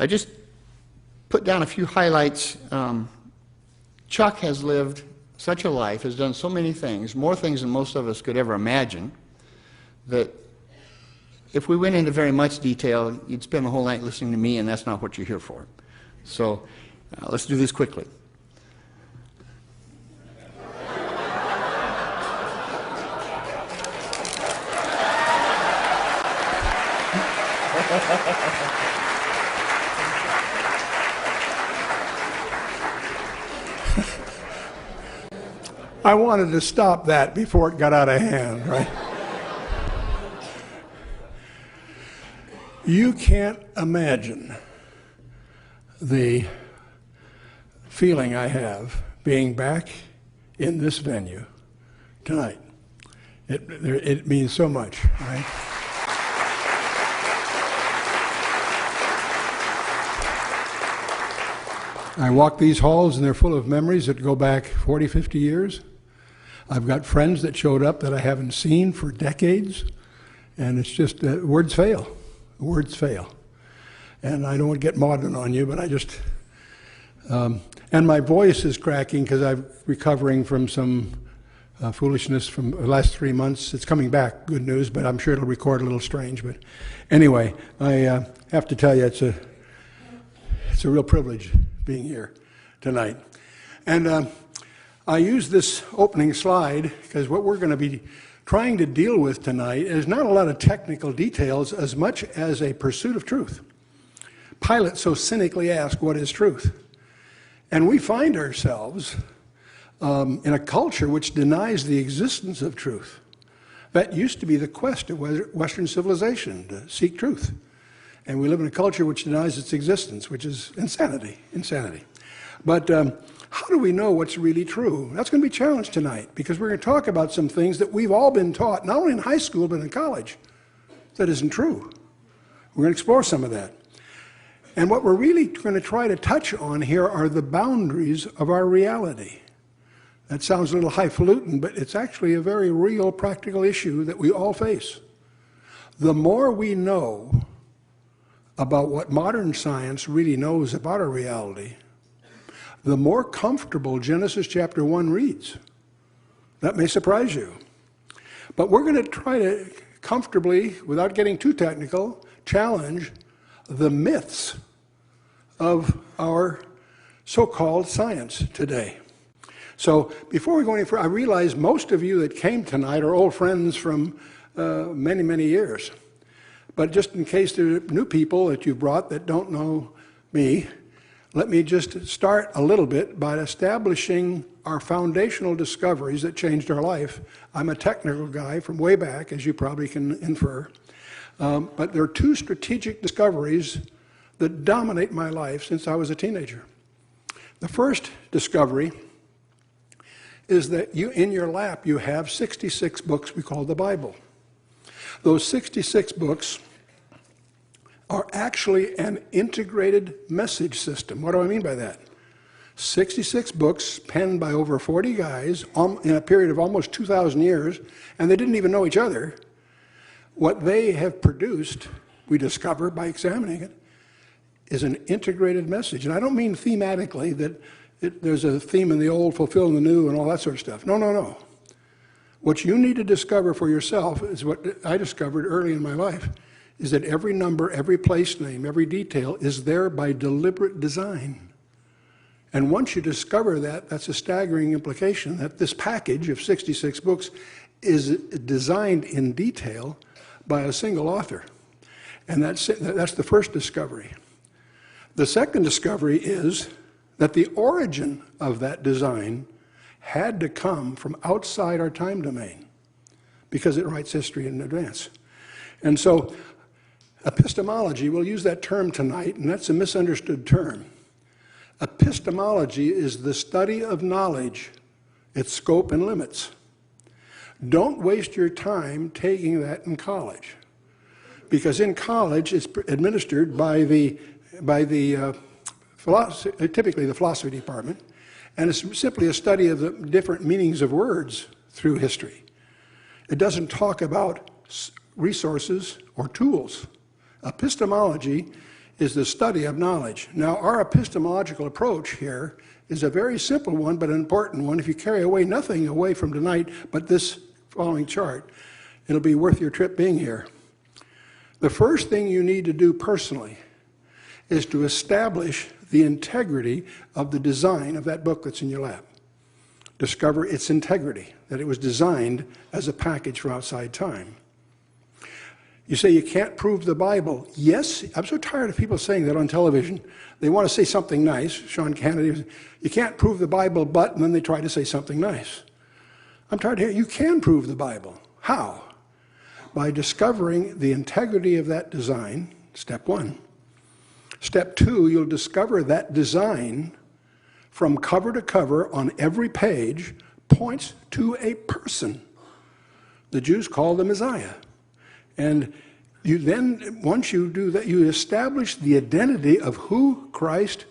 I just put down a few highlights. Chuck has lived such a life, has done so many things, more things than most of us could ever imagine, that if we went into very much detail, you'd spend the whole night listening to me, and that's not what you're here for. So let's do this quickly. I wanted to stop that before it got out of hand, right? You can't imagine the feeling I have being back in this venue tonight. It means so much, right? I walk these halls and they're full of memories that go back 40, 50 years. I've got friends that showed up that I haven't seen for decades, and it's just, words fail. Words fail. And I don't want to get modern on you, but I just, and my voice is cracking because I'm recovering from some foolishness from the last 3 months. It's coming back, good news, but I'm sure it'll record a little strange. But anyway, I have to tell you, it's a real privilege being here tonight. And I use this opening slide because what we're going to be trying to deal with tonight is not a lot of technical details as much as a pursuit of truth. Pilate so cynically asked, "What is truth?" And we find ourselves in a culture which denies the existence of truth. That used to be the quest of Western civilization, to seek truth. And we live in a culture which denies its existence, which is insanity. But how do we know what's really true? That's going to be challenged tonight, because we're going to talk about some things that we've all been taught, not only in high school, but in college, that isn't true. We're going to explore some of that. And what we're really going to try to touch on here are the boundaries of our reality. That sounds a little highfalutin, but it's actually a very real, practical issue that we all face. The more we know about what modern science really knows about our reality, the more comfortable Genesis chapter 1 reads. That may surprise you. But we're going to try to comfortably, without getting too technical, challenge the myths of our so-called science today. So before we go any further, I realize most of you that came tonight are old friends from many, many years. But just in case there are new people that you brought that don't know me, let me just start a little bit by establishing our foundational discoveries that changed our life. I'm a technical guy from way back, as you probably can infer. But there are two strategic discoveries that dominate my life since I was a teenager. The first discovery is that in your lap you have 66 books we call the Bible. Those 66 books are actually an integrated message system. What do I mean by that? 66 books penned by over 40 guys in a period of almost 2,000 years, and they didn't even know each other. What they have produced, we discover by examining it, is an integrated message. And I don't mean thematically that there's a theme in the old, fulfilling the new, and all that sort of stuff. No, no, no. What you need to discover for yourself is what I discovered early in my life, is that every number, every place name, every detail is there by deliberate design. And once you discover that, that's a staggering implication that this package of 66 books is designed in detail by a single author. And that's the first discovery. The second discovery is that the origin of that design had to come from outside our time domain, because it writes history in advance. And so epistemology, we'll use that term tonight, and that's a misunderstood term. Epistemology is the study of knowledge, its scope and limits. Don't waste your time taking that in college, because in college it's administered by typically the philosophy department, and it's simply a study of the different meanings of words through history. It doesn't talk about resources or tools. Epistemology is the study of knowledge. Now, our epistemological approach here is a very simple one, but an important one. If you carry away nothing away from tonight but this following chart, it'll be worth your trip being here. The first thing you need to do personally is to establish the integrity of the design of that book that's in your lap. Discover its integrity, that it was designed as a package from outside time. You say you can't prove the Bible. Yes, I'm so tired of people saying that on television. They want to say something nice. Sean Kennedy, you can't prove the Bible, but, and then they try to say something nice. I'm tired of hearing, you can prove the Bible. How? By discovering the integrity of that design, step one. Step two, you'll discover that design from cover to cover on every page points to a person. The Jews call the Messiah. And you then, once you do that, you establish the identity of who Christ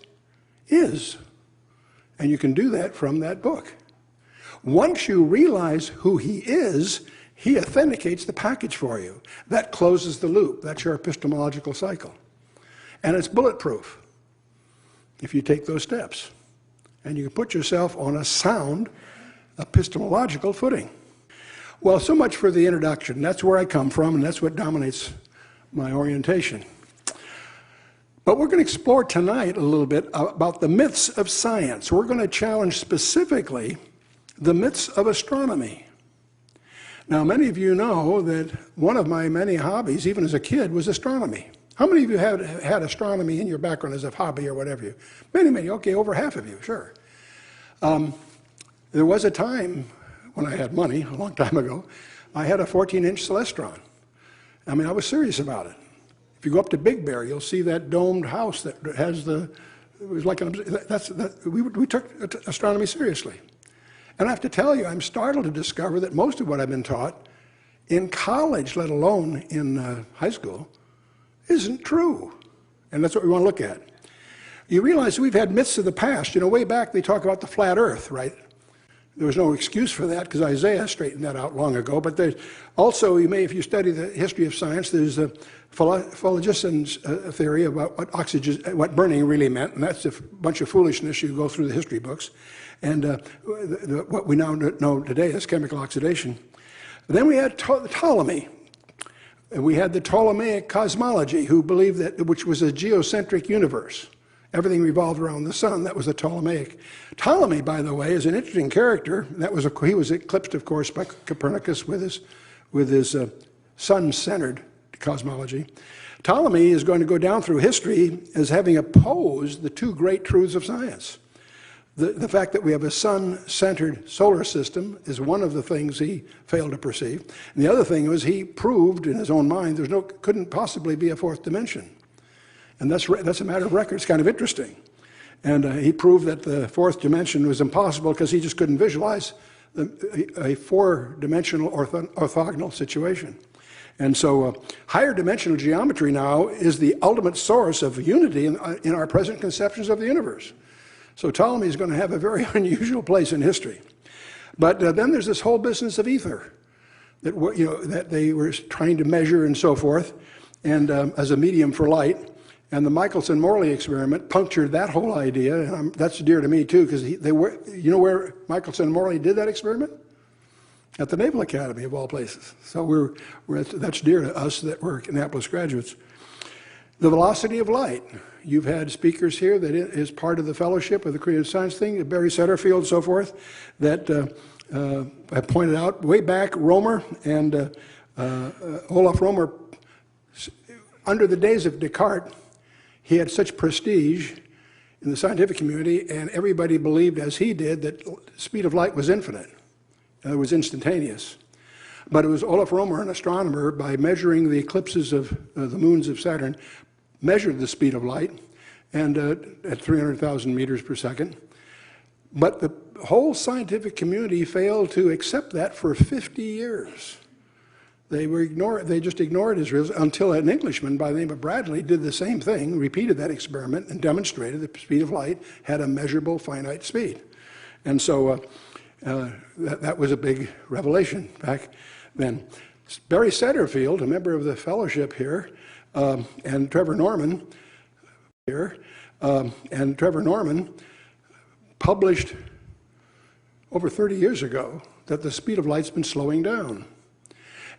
is. And you can do that from that book. Once you realize who he is, he authenticates the package for you. That closes the loop. That's your epistemological cycle. And it's bulletproof if you take those steps. And you can put yourself on a sound epistemological footing. Well, so much for the introduction. That's where I come from, and that's what dominates my orientation. But we're going to explore tonight a little bit about the myths of science. We're going to challenge specifically the myths of astronomy. Now, many of you know that one of my many hobbies, even as a kid, was astronomy. How many of you have had astronomy in your background as a hobby or whatever? Many, okay, over half of you, sure. There was a time when I had money, a long time ago, I had a 14-inch celestron. I mean, I was serious about it. If you go up to Big Bear, you'll see that domed house that has the, it was like we took astronomy seriously. And I have to tell you, I'm startled to discover that most of what I've been taught in college, let alone in high school, isn't true. And that's what we want to look at. You realize we've had myths of the past. You know, way back they talk about the flat earth, right? There was no excuse for that because Isaiah straightened that out long ago. But there's also, you may, if you study the history of science, there's a phlogiston's theory about what burning really meant, and that's a bunch of foolishness. You go through the history books. And what we now know today is chemical oxidation. Then we had Ptolemy. We had the Ptolemaic cosmology, who believed that, which was a geocentric universe. Everything revolved around the sun. That was the Ptolemaic. Ptolemy, by the way, is an interesting character. He was eclipsed, of course, by Copernicus with his sun-centered cosmology. Ptolemy is going to go down through history as having opposed the two great truths of science. The fact that we have a sun-centered solar system is one of the things he failed to perceive. And the other thing was he proved in his own mind couldn't possibly be a fourth dimension. And that's a matter of record. It's kind of interesting. And he proved that the fourth dimension was impossible because he just couldn't visualize a four-dimensional orthogonal situation. And so higher dimensional geometry now is the ultimate source of unity in our present conceptions of the universe. So Ptolemy is going to have a very unusual place in history. But then there's this whole business of ether that they were trying to measure and so forth, and as a medium for light. And the Michelson-Morley experiment punctured that whole idea, and that's dear to me too, because you know where Michelson and Morley did that experiment? At the Naval Academy, of all places. So that's dear to us that we're Annapolis graduates. The velocity of light. You've had speakers here that is part of the fellowship of the creative science thing, Barry Setterfield and so forth, that have pointed out way back, Romer and Olaf Romer, under the days of Descartes, he had such prestige in the scientific community, and everybody believed, as he did, that the speed of light was infinite. It was instantaneous. But it was Olaf Romer, an astronomer, by measuring the eclipses of the moons of Saturn, measured the speed of light and at 300,000 meters per second. But the whole scientific community failed to accept that for 50 years. They just ignored his results until an Englishman by the name of Bradley did the same thing, repeated that experiment, and demonstrated the speed of light had a measurable finite speed. And so that was a big revelation back then. Barry Setterfield, a member of the fellowship here, and Trevor Norman here, and Trevor Norman published over 30 years ago that the speed of light's been slowing down.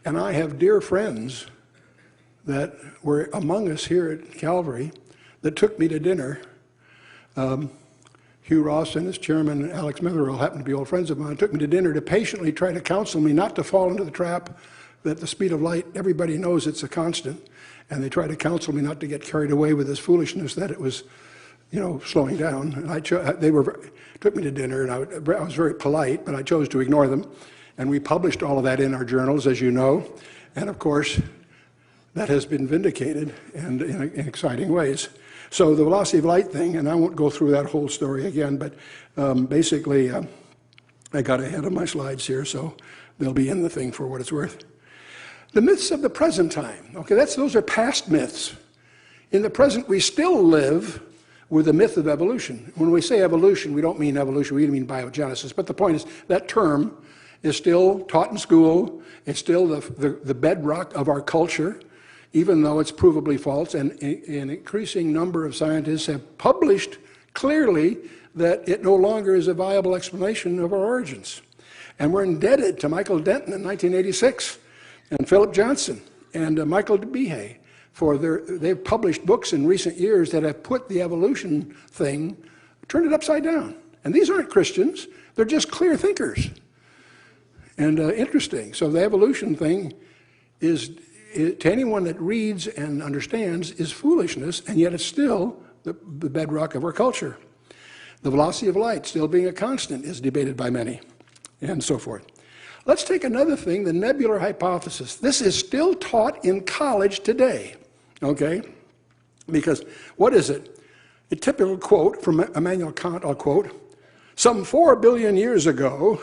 And I have dear friends that were among us here at Calvary that took me to dinner. Hugh Ross and his chairman, Alex Missler, happened to be old friends of mine, took me to dinner to patiently try to counsel me not to fall into the trap that the speed of light, everybody knows it's a constant, and they tried to counsel me not to get carried away with this foolishness that it was, slowing down. And took me to dinner, and I was very polite, but I chose to ignore them. And we published all of that in our journals, as you know. And of course, that has been vindicated and in exciting ways. So the velocity of light thing, and I won't go through that whole story again, but basically, I got ahead of my slides here, so they'll be in the thing for what it's worth. The myths of the present time. Okay, those are past myths. In the present, we still live with the myth of evolution. When we say evolution, we don't mean evolution, we mean biogenesis. But the point is, that term is still taught in school. It's still the bedrock of our culture, even though it's provably false. And an increasing number of scientists have published clearly that it no longer is a viable explanation of our origins. And we're indebted to Michael Denton in 1986, and Philip Johnson, and Michael DeBehe, they've published books in recent years that have put the evolution thing, turned it upside down. And these aren't Christians, they're just clear thinkers. And interesting. So the evolution thing is, to anyone that reads and understands, is foolishness, and yet it's still the bedrock of our culture. The velocity of light still being a constant is debated by many, and so forth. Let's take another thing, the nebular hypothesis. This is still taught in college today, okay? Because what is it? A typical quote from Immanuel Kant, I'll quote, "Some 4 billion years ago,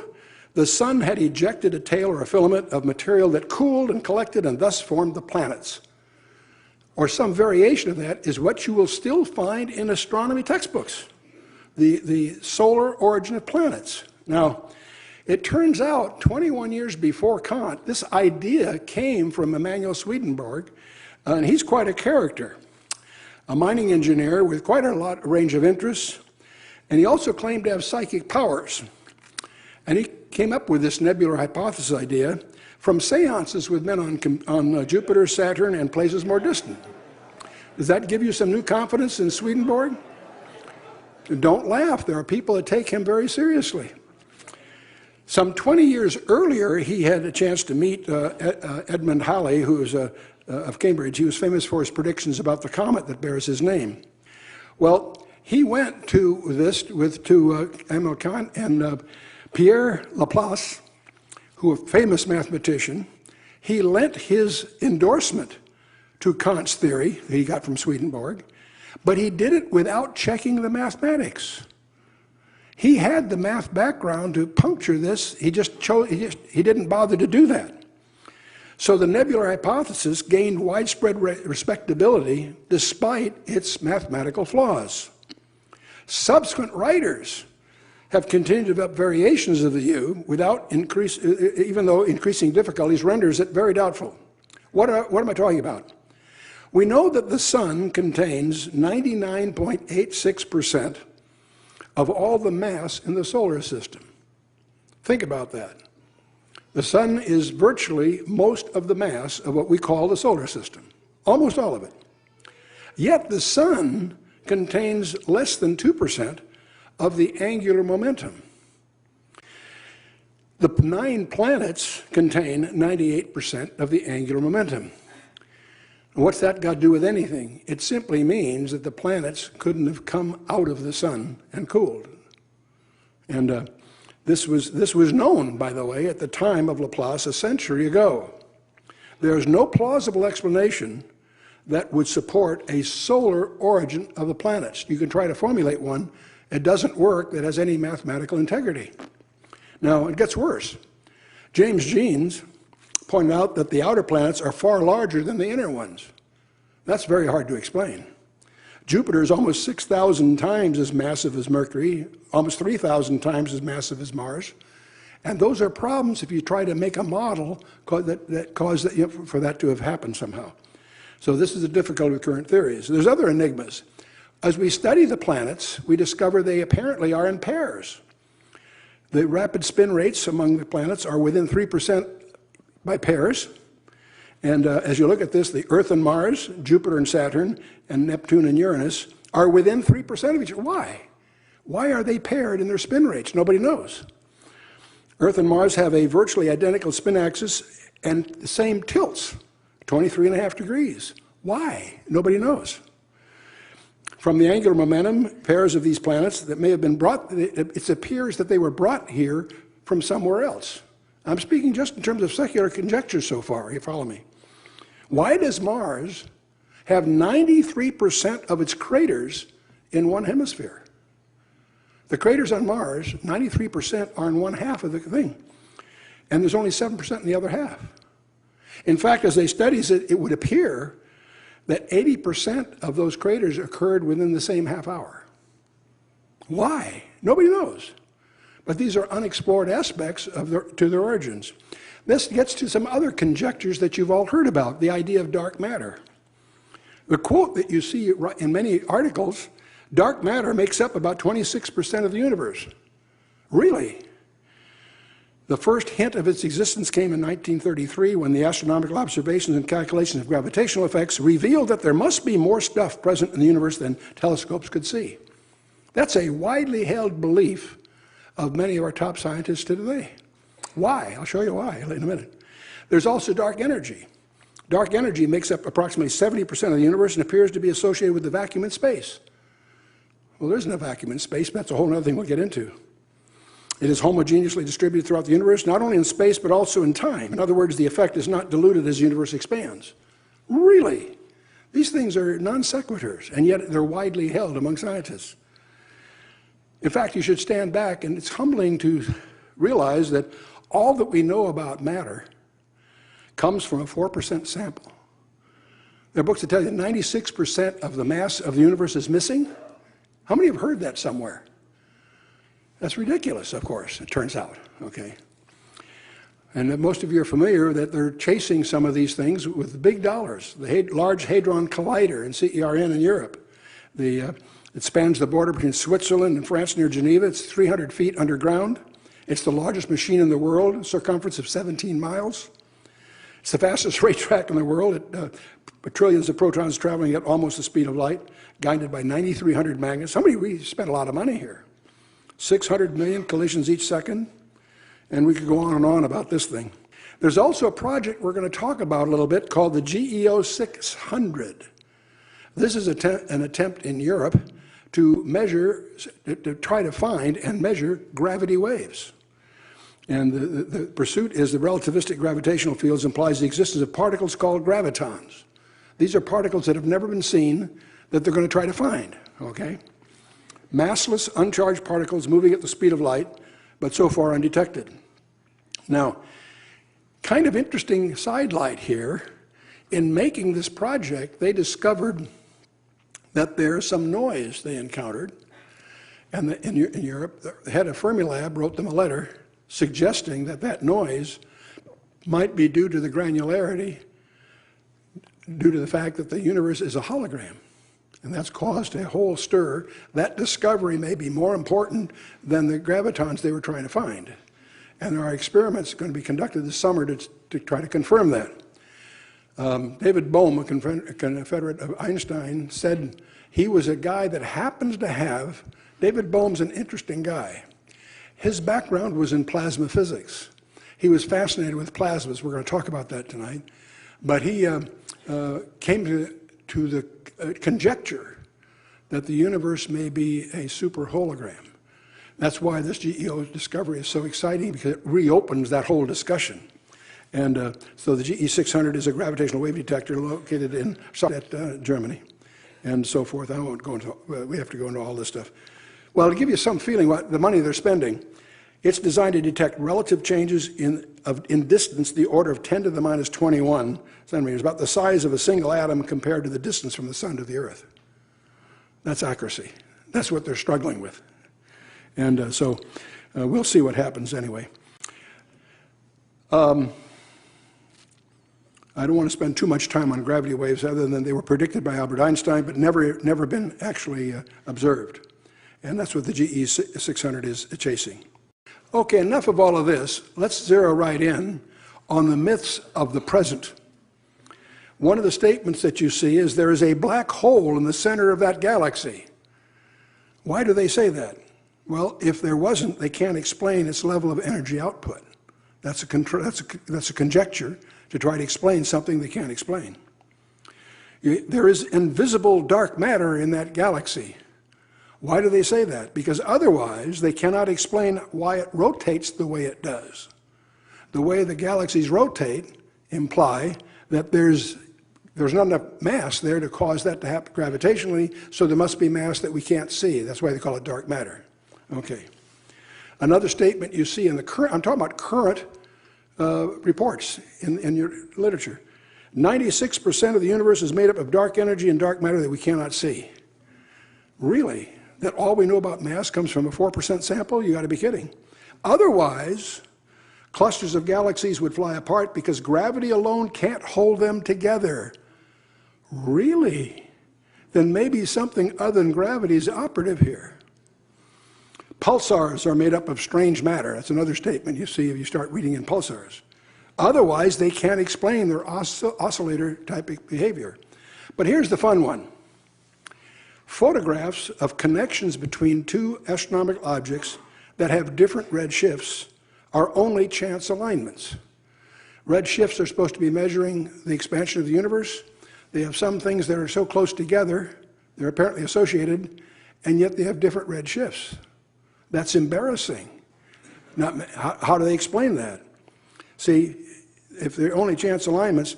the sun had ejected a tail or a filament of material that cooled and collected and thus formed the planets." Or some variation of that is what you will still find in astronomy textbooks, the solar origin of planets. Now, it turns out 21 years before Kant, this idea came from Emanuel Swedenborg, and he's quite a character, a mining engineer with quite a range of interests, and he also claimed to have psychic powers. And he came up with this nebular hypothesis idea from seances with men on Jupiter, Saturn, and places more distant. Does that give you some new confidence in Swedenborg? Don't laugh. There are people that take him very seriously. Some 20 years earlier, he had a chance to meet Edmund Halley, who is of Cambridge. He was famous for his predictions about the comet that bears his name. Well, he went to Immanuel Kant and Pierre Laplace, who was a famous mathematician. He lent his endorsement to Kant's theory that he got from Swedenborg, but he did it without checking the mathematics. He had the math background to puncture this. He didn't bother to do that. So the nebular hypothesis gained widespread respectability despite its mathematical flaws. Subsequent writers have continued to develop variations of the view even though increasing difficulties renders it very doubtful. What am I talking about? We know that the sun contains 99.86% of all the mass in the solar system. Think about that. The sun is virtually most of the mass of what we call the solar system, almost all of it. Yet the sun contains less than 2% of the angular momentum. The 9 planets contain 98% of the angular momentum. And what's that got to do with anything? It simply means that the planets couldn't have come out of the sun and cooled. And this was known, by the way, at the time of Laplace a century ago. There's no plausible explanation that would support a solar origin of the planets. You can try to formulate one. It doesn't work that has any mathematical integrity. Now, it gets worse. James Jeans pointed out that the outer planets are far larger than the inner ones. That's very hard to explain. Jupiter is almost 6,000 times as massive as Mercury, almost 3,000 times as massive as Mars. And those are problems if you try to make a model that cause for that to have happened somehow. So this is the difficulty with current theories. There's other enigmas. As we study the planets, we discover they apparently are in pairs. The rapid spin rates among the planets are within 3% by pairs. And as you look at this, the Earth and Mars, Jupiter and Saturn, and Neptune and Uranus are within 3% of each other. Why? Why are they paired in their spin rates? Nobody knows. Earth and Mars have a virtually identical spin axis and the same tilts, 23.5 degrees. Why? Nobody knows. From the angular momentum, pairs of these planets that may have been brought, it appears that they were brought here from somewhere else. I'm speaking just in terms of secular conjecture so far, you follow me? Why does Mars have 93% of its craters in one hemisphere? The craters on Mars, 93% are in one half of the thing, and there's only 7% in the other half. In fact, as they study it, it would appear that 80% of those craters occurred within the same half hour. Why? Nobody knows. But these are unexplored aspects of to their origins. This gets to some other conjectures that you've all heard about, the idea of dark matter. The quote that you see in many articles, dark matter makes up about 26% of the universe. Really? The first hint of its existence came in 1933 when the astronomical observations and calculations of gravitational effects revealed that there must be more stuff present in the universe than telescopes could see. That's a widely held belief of many of our top scientists today. Why? I'll show you why in a minute. There's also dark energy. Dark energy makes up approximately 70% of the universe and appears to be associated with the vacuum in space. Well, there isn't a vacuum in space, but that's a whole other thing we'll get into. It is homogeneously distributed throughout the universe, not only in space, but also in time. In other words, the effect is not diluted as the universe expands. Really? These things are non sequiturs, and yet they're widely held among scientists. In fact, you should stand back, and it's humbling to realize that all that we know about matter comes from a 4% sample. There are books that tell you 96% of the mass of the universe is missing. How many have heard that somewhere? That's ridiculous, of course, it turns out, okay? And most of you are familiar that they're chasing some of these things with big dollars. The Large Hadron Collider in CERN in Europe. It spans the border between Switzerland and France near Geneva. It's 300 feet underground. It's the largest machine in the world, a circumference of 17 miles. It's the fastest racetrack in the world. Trillions of protons traveling at almost the speed of light, guided by 9,300 magnets. We spent a lot of money here. 600 million collisions each second, and we could go on and on about this thing. There's also a project we're going to talk about a little bit called the GEO 600. This is an attempt in Europe to measure, to try to find and measure gravity waves. And the pursuit is the relativistic gravitational fields implies the existence of particles called gravitons. These are particles that have never been seen that they're going to try to find, okay? Massless, uncharged particles moving at the speed of light, but so far undetected. Now, kind of interesting sidelight here, in making this project, they discovered that there's some noise they encountered, and in Europe, the head of Fermilab wrote them a letter suggesting that that noise might be due to the granularity, due to the fact that the universe is a hologram. And that's caused a whole stir. That discovery may be more important than the gravitons they were trying to find. And there are experiments going to be conducted this summer to try to confirm that. David Bohm, a confederate of Einstein, said he was a guy that happens to have, David Bohm's an interesting guy. His background was in plasma physics. He was fascinated with plasmas. We're going to talk about that tonight. But he came to the conjecture that the universe may be a super hologram. That's why this GEO discovery is so exciting, because it reopens that whole discussion. And so the GE 600 is a gravitational wave detector located in Germany and so forth. I won't go into, we have to go into all this stuff. Well, to give you some feeling what the money they're spending, it's designed to detect relative changes in distance, the order of 10 to the minus 21 centimeters, about the size of a single atom compared to the distance from the sun to the earth. That's accuracy. That's what they're struggling with. And so we'll see what happens anyway. I don't want to spend too much time on gravity waves other than they were predicted by Albert Einstein, but never been actually observed. And that's what the GE 600 is chasing. Okay, enough of all of this. Let's zero right in on the myths of the present. One of the statements that you see is there is a black hole in the center of that galaxy. Why do they say that? Well, if there wasn't, they can't explain its level of energy output. That's a conjecture to try to explain something they can't explain. There is invisible dark matter in that galaxy. Why do they say that? Because otherwise they cannot explain why it rotates the way it does. The way the galaxies rotate imply that there's not enough mass there to cause that to happen gravitationally, so there must be mass that we can't see. That's why they call it dark matter. Okay. Another statement you see in the current, I'm talking about current reports in your literature. 96% of the universe is made up of dark energy and dark matter that we cannot see. Really? That all we know about mass comes from a 4% sample? You got to be kidding. Otherwise, clusters of galaxies would fly apart because gravity alone can't hold them together. Really? Then maybe something other than gravity is operative here. Pulsars are made up of strange matter. That's another statement you see if you start reading in pulsars. Otherwise, they can't explain their oscillator-type behavior. But here's the fun one. Photographs of connections between two astronomical objects that have different red shifts are only chance alignments. Red shifts are supposed to be measuring the expansion of the universe. They have some things that are so close together, they're apparently associated, and yet they have different red shifts. That's embarrassing. How do they explain that? See, if they're only chance alignments,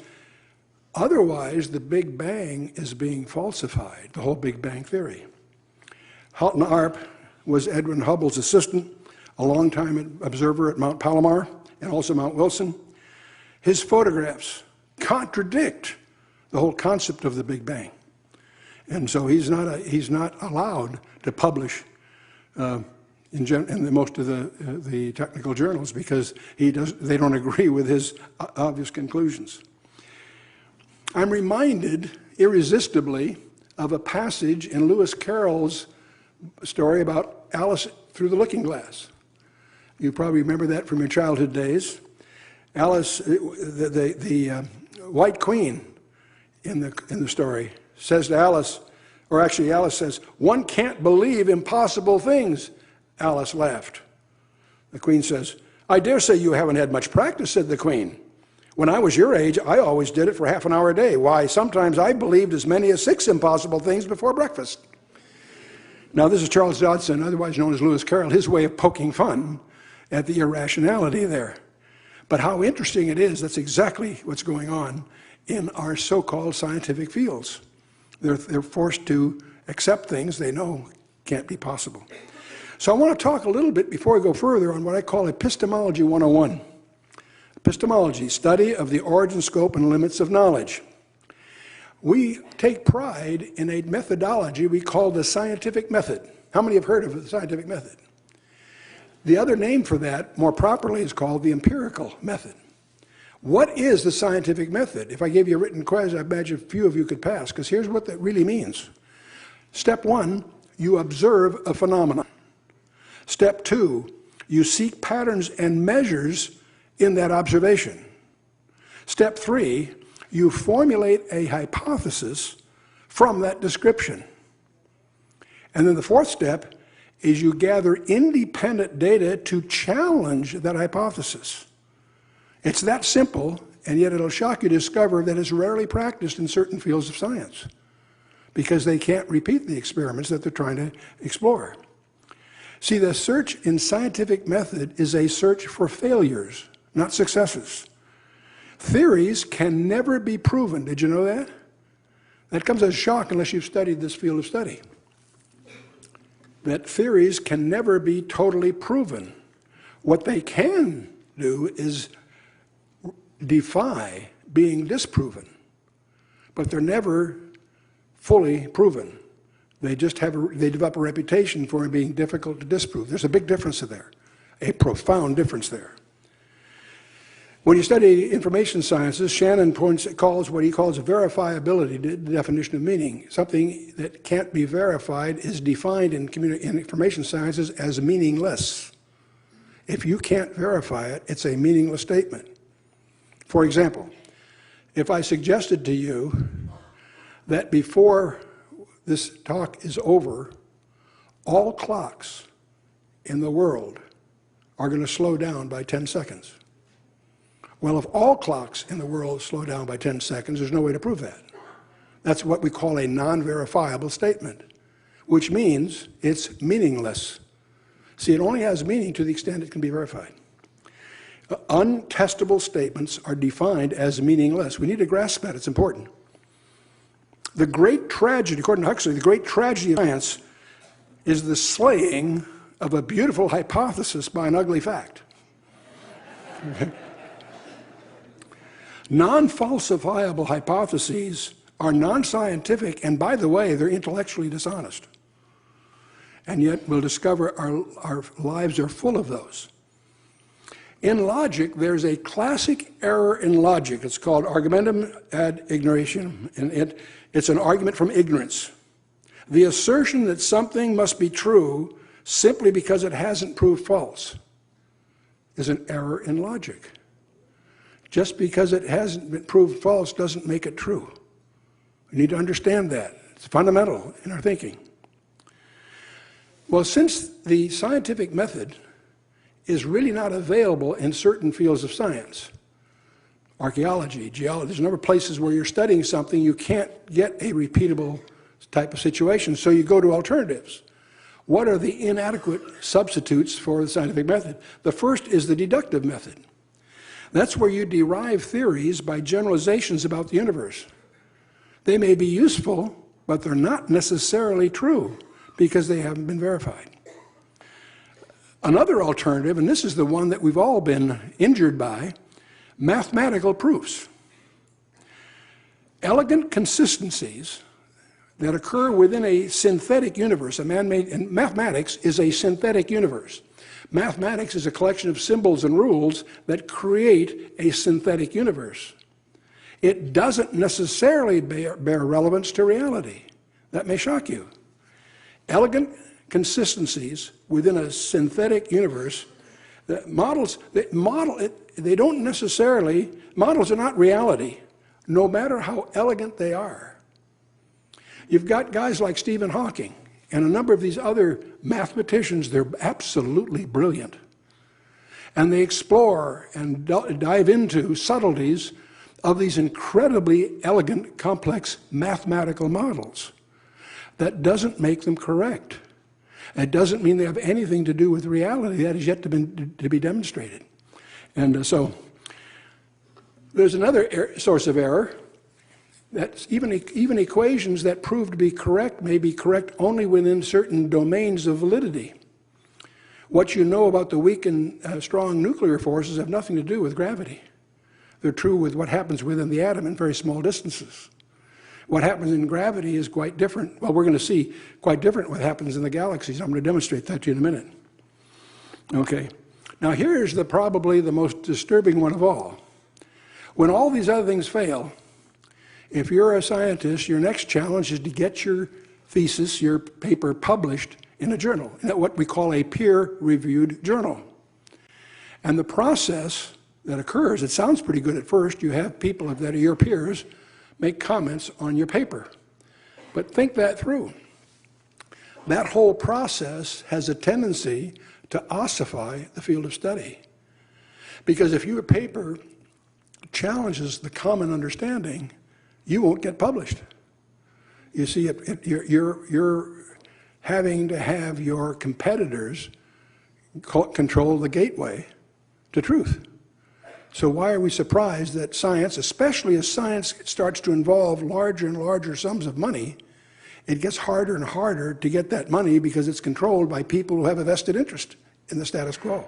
otherwise the Big Bang is being falsified, the whole Big Bang theory. Halton Arp was Edwin Hubble's assistant, a long-time observer at Mount Palomar and also Mount Wilson. His photographs contradict the whole concept of the Big Bang. And so he's not allowed to publish in most of the technical journals because they don't agree with his obvious conclusions. I'm reminded irresistibly of a passage in Lewis Carroll's story about Alice through the looking glass. You probably remember that from your childhood days. Alice, the White Queen in the story, says to Alice, or actually Alice says, "One can't believe impossible things." Alice laughed. The Queen says, "I dare say you haven't had much practice," said the Queen. "When I was your age, I always did it for half an hour a day. Why, sometimes I believed as many as 6 impossible things before breakfast." Now, this is Charles Dodson, otherwise known as Lewis Carroll, his way of poking fun at the irrationality there. But how interesting it is, that's exactly what's going on in our so-called scientific fields. They're forced to accept things they know can't be possible. So I want to talk a little bit before I go further on what I call Epistemology 101. Epistemology, study of the origin, scope, and limits of knowledge. We take pride in a methodology we call the scientific method. How many have heard of the scientific method? The other name for that, more properly, is called the empirical method. What is the scientific method? If I gave you a written quiz, I imagine a few of you could pass, because here's what that really means. Step 1, you observe a phenomenon. Step 2, you seek patterns and measures in that observation. Step 3, you formulate a hypothesis from that description. And then the fourth step is you gather independent data to challenge that hypothesis. It's that simple, and yet it'll shock you to discover that it's rarely practiced in certain fields of science because they can't repeat the experiments that they're trying to explore. See, the search in scientific method is a search for failures, not successes. Theories can never be proven. Did you know that? That comes as a shock unless you've studied this field of study. That theories can never be totally proven. What they can do is defy being disproven, but they're never fully proven. They just they develop a reputation for being difficult to disprove. There's a big difference there, a profound difference there. When you study information sciences, Shannon calls what he calls verifiability the definition of meaning. Something that can't be verified is defined in information sciences as meaningless. If you can't verify it, it's a meaningless statement. For example, if I suggested to you that before this talk is over, all clocks in the world are going to slow down by 10 seconds. Well, if all clocks in the world slow down by 10 seconds, there's no way to prove that. That's what we call a non-verifiable statement, which means it's meaningless. See, it only has meaning to the extent it can be verified. Untestable statements are defined as meaningless. We need to grasp that. It's important. The great tragedy, according to Huxley, the great tragedy of science is the slaying of a beautiful hypothesis by an ugly fact. Non-falsifiable hypotheses are non-scientific, and by the way, they're intellectually dishonest. And yet we'll discover our lives are full of those. In logic, there's a classic error in logic. It's called argumentum ad ignorantiam, and it's an argument from ignorance. The assertion that something must be true simply because it hasn't proved false is an error in logic. Just because it hasn't been proved false doesn't make it true. We need to understand that. It's fundamental in our thinking. Well, since the scientific method is really not available in certain fields of science, archaeology, geology, there's a number of places where you're studying something, you can't get a repeatable type of situation, so you go to alternatives. What are the inadequate substitutes for the scientific method? The first is the deductive method. That's where you derive theories by generalizations about the universe. They may be useful, but they're not necessarily true because they haven't been verified. Another alternative, and this is the one that we've all been injured by, mathematical proofs. Elegant consistencies that occur within a synthetic universe, a man-made, and mathematics is a synthetic universe. Mathematics is a collection of symbols and rules that create a synthetic universe. It doesn't necessarily bear relevance to reality. That may shock you. Elegant consistencies within a synthetic universe, models don't necessarily, models are not reality, no matter how elegant they are. You've got guys like Stephen Hawking and a number of these other mathematicians, they're absolutely brilliant. And they explore and dive into subtleties of these incredibly elegant, complex mathematical models. That doesn't make them correct. It doesn't mean they have anything to do with reality. That is yet to be demonstrated. And so there's another source of error. That even equations that prove to be correct may be correct only within certain domains of validity. What you know about the weak and strong nuclear forces have nothing to do with gravity. They're true with what happens within the atom in very small distances. What happens in gravity is quite different. Well, we're going to see quite different what happens in the galaxies. I'm going to demonstrate that to you in a minute. Okay. Now here's probably the most disturbing one of all. When all these other things fail, if you're a scientist, your next challenge is to get your thesis, your paper published in a journal, in what we call a peer-reviewed journal. And the process that occurs, it sounds pretty good at first. You have people that are your peers make comments on your paper. But think that through. That whole process has a tendency to ossify the field of study. Because if your paper challenges the common understanding, you won't get published. You see, you're having to have your competitors control the gateway to truth. So why are we surprised that science, especially as science starts to involve larger and larger sums of money, it gets harder and harder to get that money because it's controlled by people who have a vested interest in the status quo.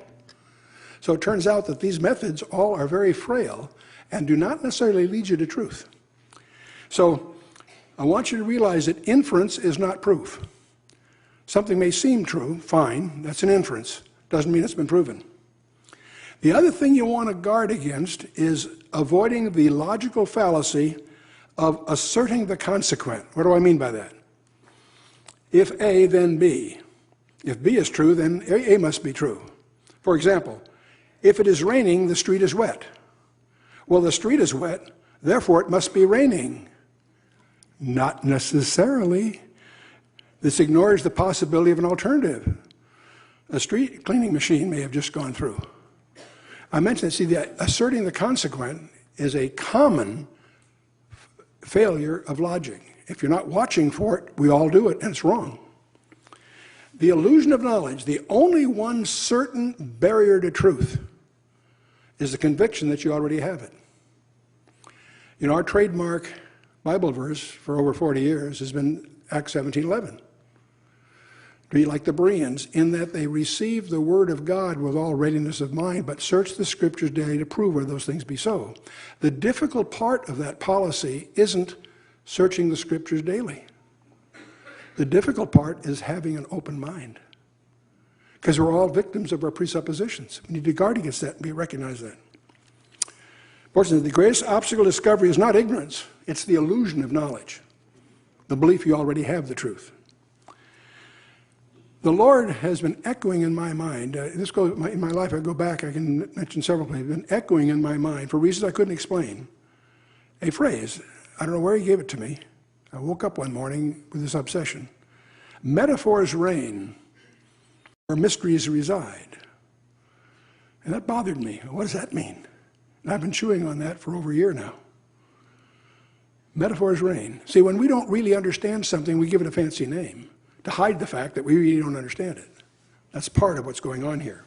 So it turns out that these methods all are very frail and do not necessarily lead you to truth. So I want you to realize that inference is not proof. Something may seem true, fine, that's an inference. Doesn't mean it's been proven. The other thing you want to guard against is avoiding the logical fallacy of asserting the consequent. What do I mean by that? If A, then B. If B is true, then A must be true. For example, if it is raining, the street is wet. Well, the street is wet, therefore it must be raining. Not necessarily. This ignores the possibility of an alternative. A street cleaning machine may have just gone through. I mentioned that, see, asserting the consequent is a common failure of logic. If you're not watching for it, we all do it, and it's wrong. The illusion of knowledge, the only one certain barrier to truth, is the conviction that you already have it. You know, our trademark Bible verse for over 40 years has been Acts 17:11. Be like the Bereans, in that they received the word of God with all readiness of mind, but searched the scriptures daily to prove whether those things be so. The difficult part of that policy isn't searching the scriptures daily. The difficult part is having an open mind. Because we're all victims of our presuppositions. We need to guard against that and recognize that. Fortunately, the greatest obstacle to discovery is not ignorance. It's the illusion of knowledge. The belief you already have the truth. The Lord has been echoing in my mind, in my life, I go back, I can mention several places, been echoing in my mind, for reasons I couldn't explain, a phrase. I don't know where he gave it to me. I woke up one morning with this obsession. Metaphors reign, where mysteries reside. And that bothered me. What does that mean? And I've been chewing on that for over a year now. Metaphors reign. See, when we don't really understand something, we give it a fancy name to hide the fact that we really don't understand it. That's part of what's going on here.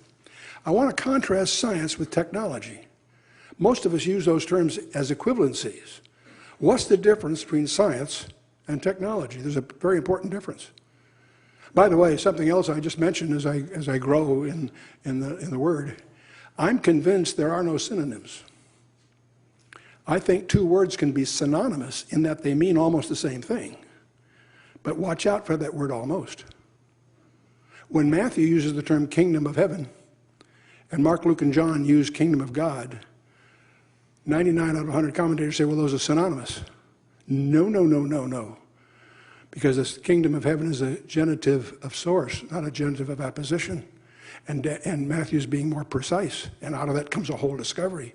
I want to contrast science with technology. Most of us use those terms as equivalencies. What's the difference between science and technology? There's a very important difference. By the way, something else I just mentioned as I grow in the Word, I'm convinced there are no synonyms. I think two words can be synonymous in that they mean almost the same thing. But watch out for that word almost. When Matthew uses the term kingdom of heaven, and Mark, Luke, and John use kingdom of God, 99 out of 100 commentators say, well, those are synonymous. No, no, no, no, no. Because this kingdom of heaven is a genitive of source, not a genitive of apposition. And Matthew's being more precise. And out of that comes a whole discovery.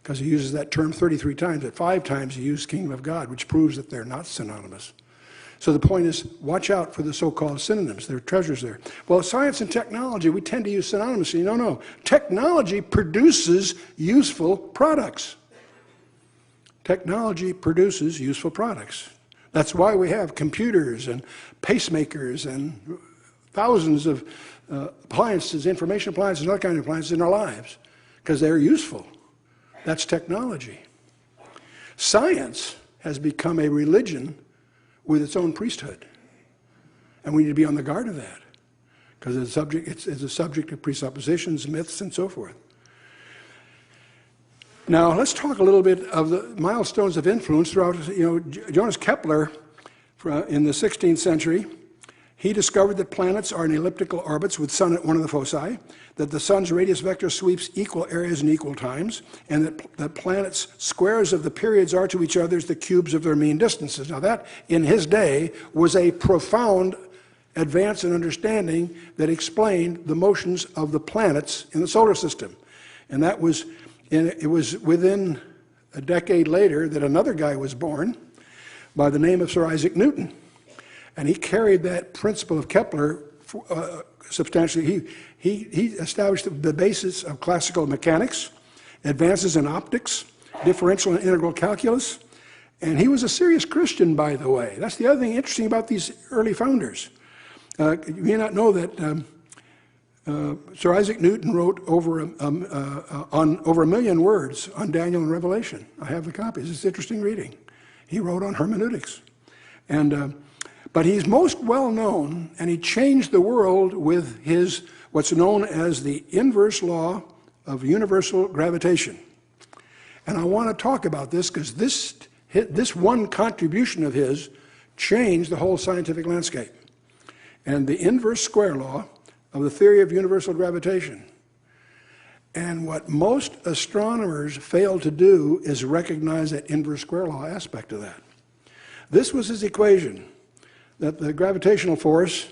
Because he uses that term 33 times. At 5 times he used kingdom of God, which proves that they're not synonymous. So the point is, watch out for the so-called synonyms. There are treasures there. Well, science and technology, we tend to use synonymously. No, no. Technology produces useful products. Technology produces useful products. That's why we have computers and pacemakers and thousands of appliances, information appliances, and other kinds of appliances in our lives, because they're useful. That's technology. Science has become a religion with its own priesthood. And we need to be on the guard of that, because it's a subject of presuppositions, myths, and so forth. Now, let's talk a little bit of the milestones of influence throughout, Johannes Kepler, in the 16th century, he discovered that planets are in elliptical orbits with sun at one of the foci, that the sun's radius vector sweeps equal areas in equal times, and that planets' squares of the periods are to each other the cubes of their mean distances. Now that, in his day, was a profound advance in understanding that explained the motions of the planets in the solar system. And it was within a decade later that another guy was born by the name of Sir Isaac Newton. And he carried that principle of Kepler substantially. He established the basis of classical mechanics, advances in optics, differential and integral calculus, and he was a serious Christian, by the way. That's the other thing interesting about these early founders. You may not know that Sir Isaac Newton wrote over a million words on Daniel and Revelation. I have the copies. It's interesting reading. He wrote on hermeneutics. But he's most well known, and he changed the world with his what's known as the inverse law of universal gravitation. And I want to talk about this because this one contribution of his changed the whole scientific landscape. And the inverse square law of the theory of universal gravitation. And what most astronomers fail to do is recognize that inverse square law aspect of that. This was his equation, that the gravitational force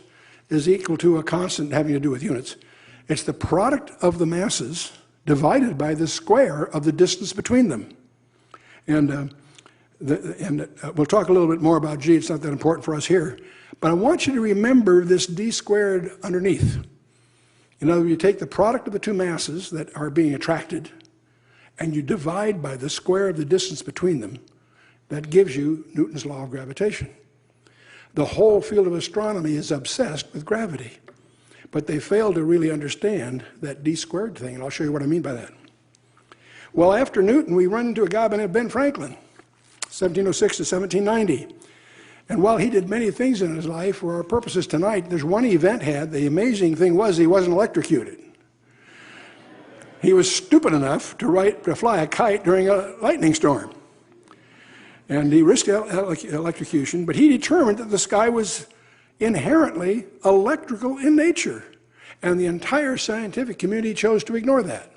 is equal to a constant having to do with units. It's the product of the masses divided by the square of the distance between them. And we'll talk a little bit more about G. It's not that important for us here. But I want you to remember this d squared underneath. In other words, you take the product of the two masses that are being attracted, and you divide by the square of the distance between them. That gives you Newton's law of gravitation. The whole field of astronomy is obsessed with gravity, but they fail to really understand that d squared thing, and I'll show you what I mean by that. Well, after Newton, we run into a guy by the name of Ben Franklin, 1706 to 1790. And while he did many things in his life, for our purposes tonight, there's one event had. The amazing thing was he wasn't electrocuted. He was stupid enough to fly a kite during a lightning storm. And he risked electrocution, but he determined that the sky was inherently electrical in nature. And the entire scientific community chose to ignore that.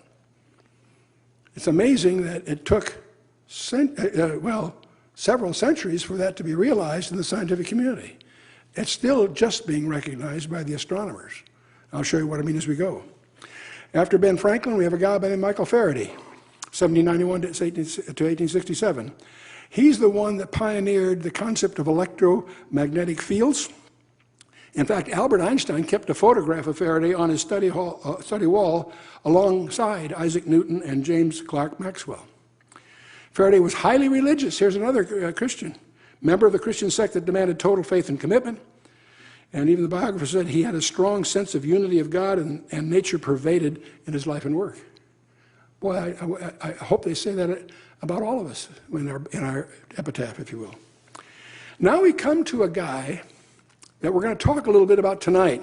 It's amazing that it took, several centuries for that to be realized in the scientific community. It's still just being recognized by the astronomers. I'll show you what I mean as we go. After Ben Franklin, we have a guy by the name of Michael Faraday, 1791 to 1867. He's the one that pioneered the concept of electromagnetic fields. In fact, Albert Einstein kept a photograph of Faraday on his study wall alongside Isaac Newton and James Clerk Maxwell. Faraday was highly religious. Here's another Christian, member of the Christian sect that demanded total faith and commitment. And even the biographer said he had a strong sense of unity of God and nature pervaded in his life and work. Boy, I hope they say that about all of us in our epitaph, if you will. Now we come to a guy that we're going to talk a little bit about tonight,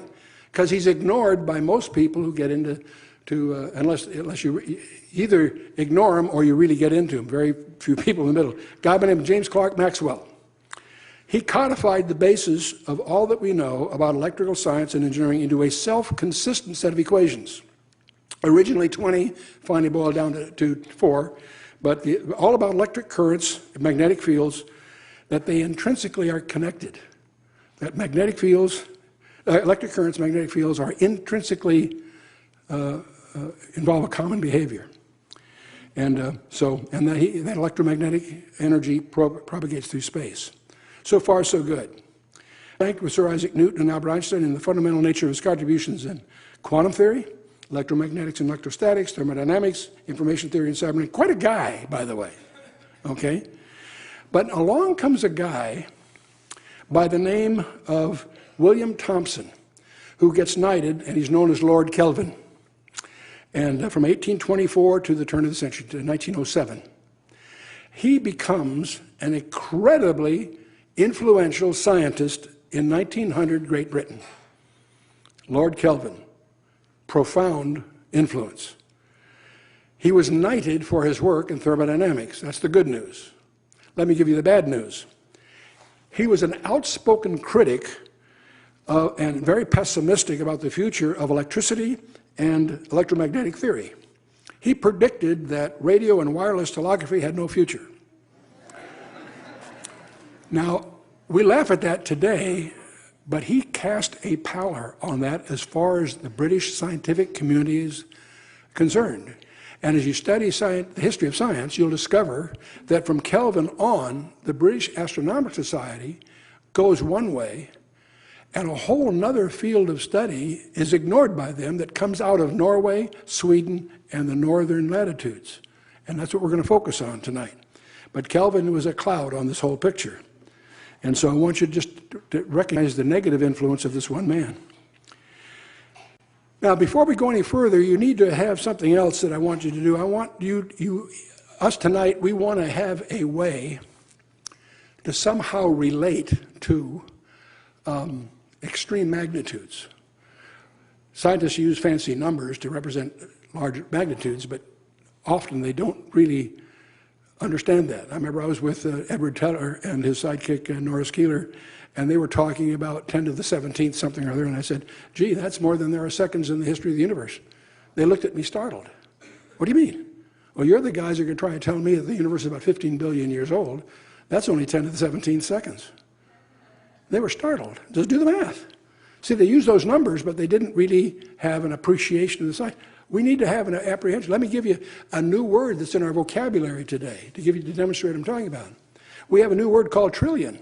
because he's ignored by most people who get into unless you either ignore him or you really get into him. Very few people in the middle. A guy by the name of James Clerk Maxwell. He codified the basis of all that we know about electrical science and engineering into a self-consistent set of equations. Originally 20, finally boiled down to 4, but all about electric currents, magnetic fields, that they intrinsically are connected. That magnetic fields, electric currents, magnetic fields are intrinsically involve a common behavior. And that electromagnetic energy propagates through space. So far, so good. Thank with Sir Isaac Newton and Albert Einstein in the fundamental nature of his contributions in quantum theory, electromagnetics and electrostatics, thermodynamics, information theory, and cybernetics. Quite a guy, by the way. Okay? But along comes a guy by the name of William Thomson, who gets knighted, and he's known as Lord Kelvin. And from 1824 to the turn of the century, to 1907, he becomes an incredibly influential scientist in 1900 Great Britain. Lord Kelvin, profound influence. He was knighted for his work in thermodynamics. That's the good news. Let me give you the bad news. He was an outspoken critic and very pessimistic about the future of electricity and electromagnetic theory. He predicted that radio and wireless telegraphy had no future. Now, we laugh at that today, but he cast a pallor on that as far as the British scientific community is concerned. And as you study the history of science, you'll discover that from Kelvin on, the British Astronomical Society goes one way, and a whole other field of study is ignored by them that comes out of Norway, Sweden, and the northern latitudes. And that's what we're going to focus on tonight. But Kelvin was a cloud on this whole picture. And so I want you just to recognize the negative influence of this one man. Now, before we go any further, you need to have something else that I want you to do. I want us tonight, we want to have a way to somehow relate to extreme magnitudes. Scientists use fancy numbers to represent large magnitudes, but often they don't really understand that. I remember I was with Edward Teller and his sidekick Norris Keeler, and they were talking about 10 to the 17th something or other, and I said, gee, that's more than there are seconds in the history of the universe. They looked at me startled. What do you mean? Well, you're the guys who are going to try and tell me that the universe is about 15 billion years old. That's only 10 to the 17th seconds. They were startled. Just do the math. See, they used those numbers, but they didn't really have an appreciation of the science. We need to have an apprehension. Let me give you a new word that's in our vocabulary today to demonstrate what I'm talking about. We have a new word called trillion.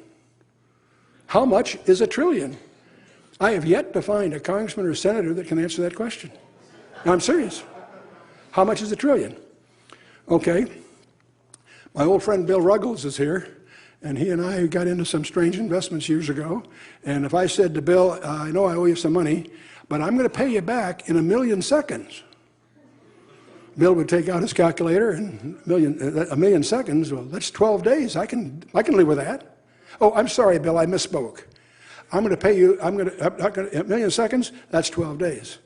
How much is a trillion? I have yet to find a congressman or senator that can answer that question. No, I'm serious. How much is a trillion? Okay. My old friend Bill Ruggles is here, and he and I got into some strange investments years ago. And if I said to Bill, I know I owe you some money, but I'm going to pay you back in 1,000,000 seconds. Bill would take out his calculator, and a million seconds, well, that's 12 days. I can live with that. Oh, I'm sorry, Bill, I misspoke. I'm going to pay you, a 1,000,000 seconds, that's 12 days.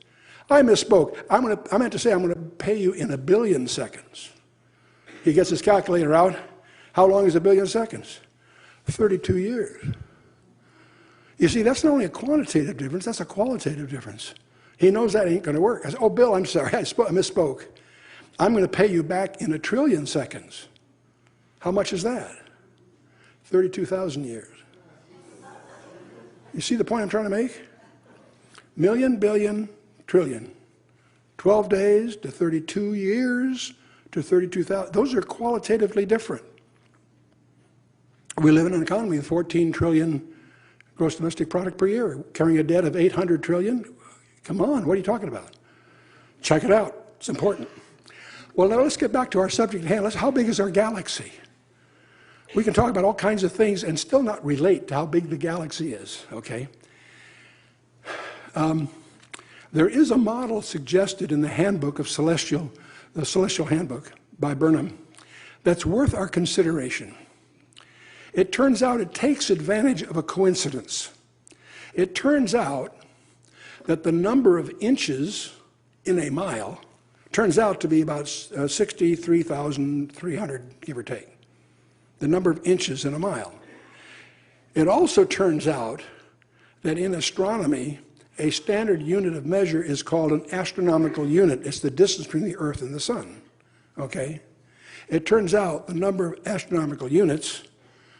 I misspoke. I meant to say I'm going to pay you in 1,000,000,000 seconds. He gets his calculator out. How long is 1,000,000,000 seconds? 32 years. You see, that's not only a quantitative difference, that's a qualitative difference. He knows that ain't going to work. I said, oh, Bill, I'm sorry, I misspoke. I'm going to pay you back in 1,000,000,000,000 seconds. How much is that? 32,000 years. You see the point I'm trying to make? Million, billion, trillion. 12 days to 32 years to 32,000. Those are qualitatively different. We live in an economy with 14 trillion gross domestic product per year, carrying a debt of 800 trillion. Come on, what are you talking about? Check it out. It's important. Well, now let's get back to our subject at hand. How big is our galaxy? We can talk about all kinds of things and still not relate to how big the galaxy is, okay? There is a model suggested in the handbook of the Celestial Handbook by Burnham, that's worth our consideration. It turns out it takes advantage of a coincidence. It turns out that the number of inches in a mile turns out to be about 63,300, give or take. The number of inches in a mile. It also turns out that in astronomy, a standard unit of measure is called an astronomical unit. It's the distance between the Earth and the Sun, okay? It turns out the number of astronomical units,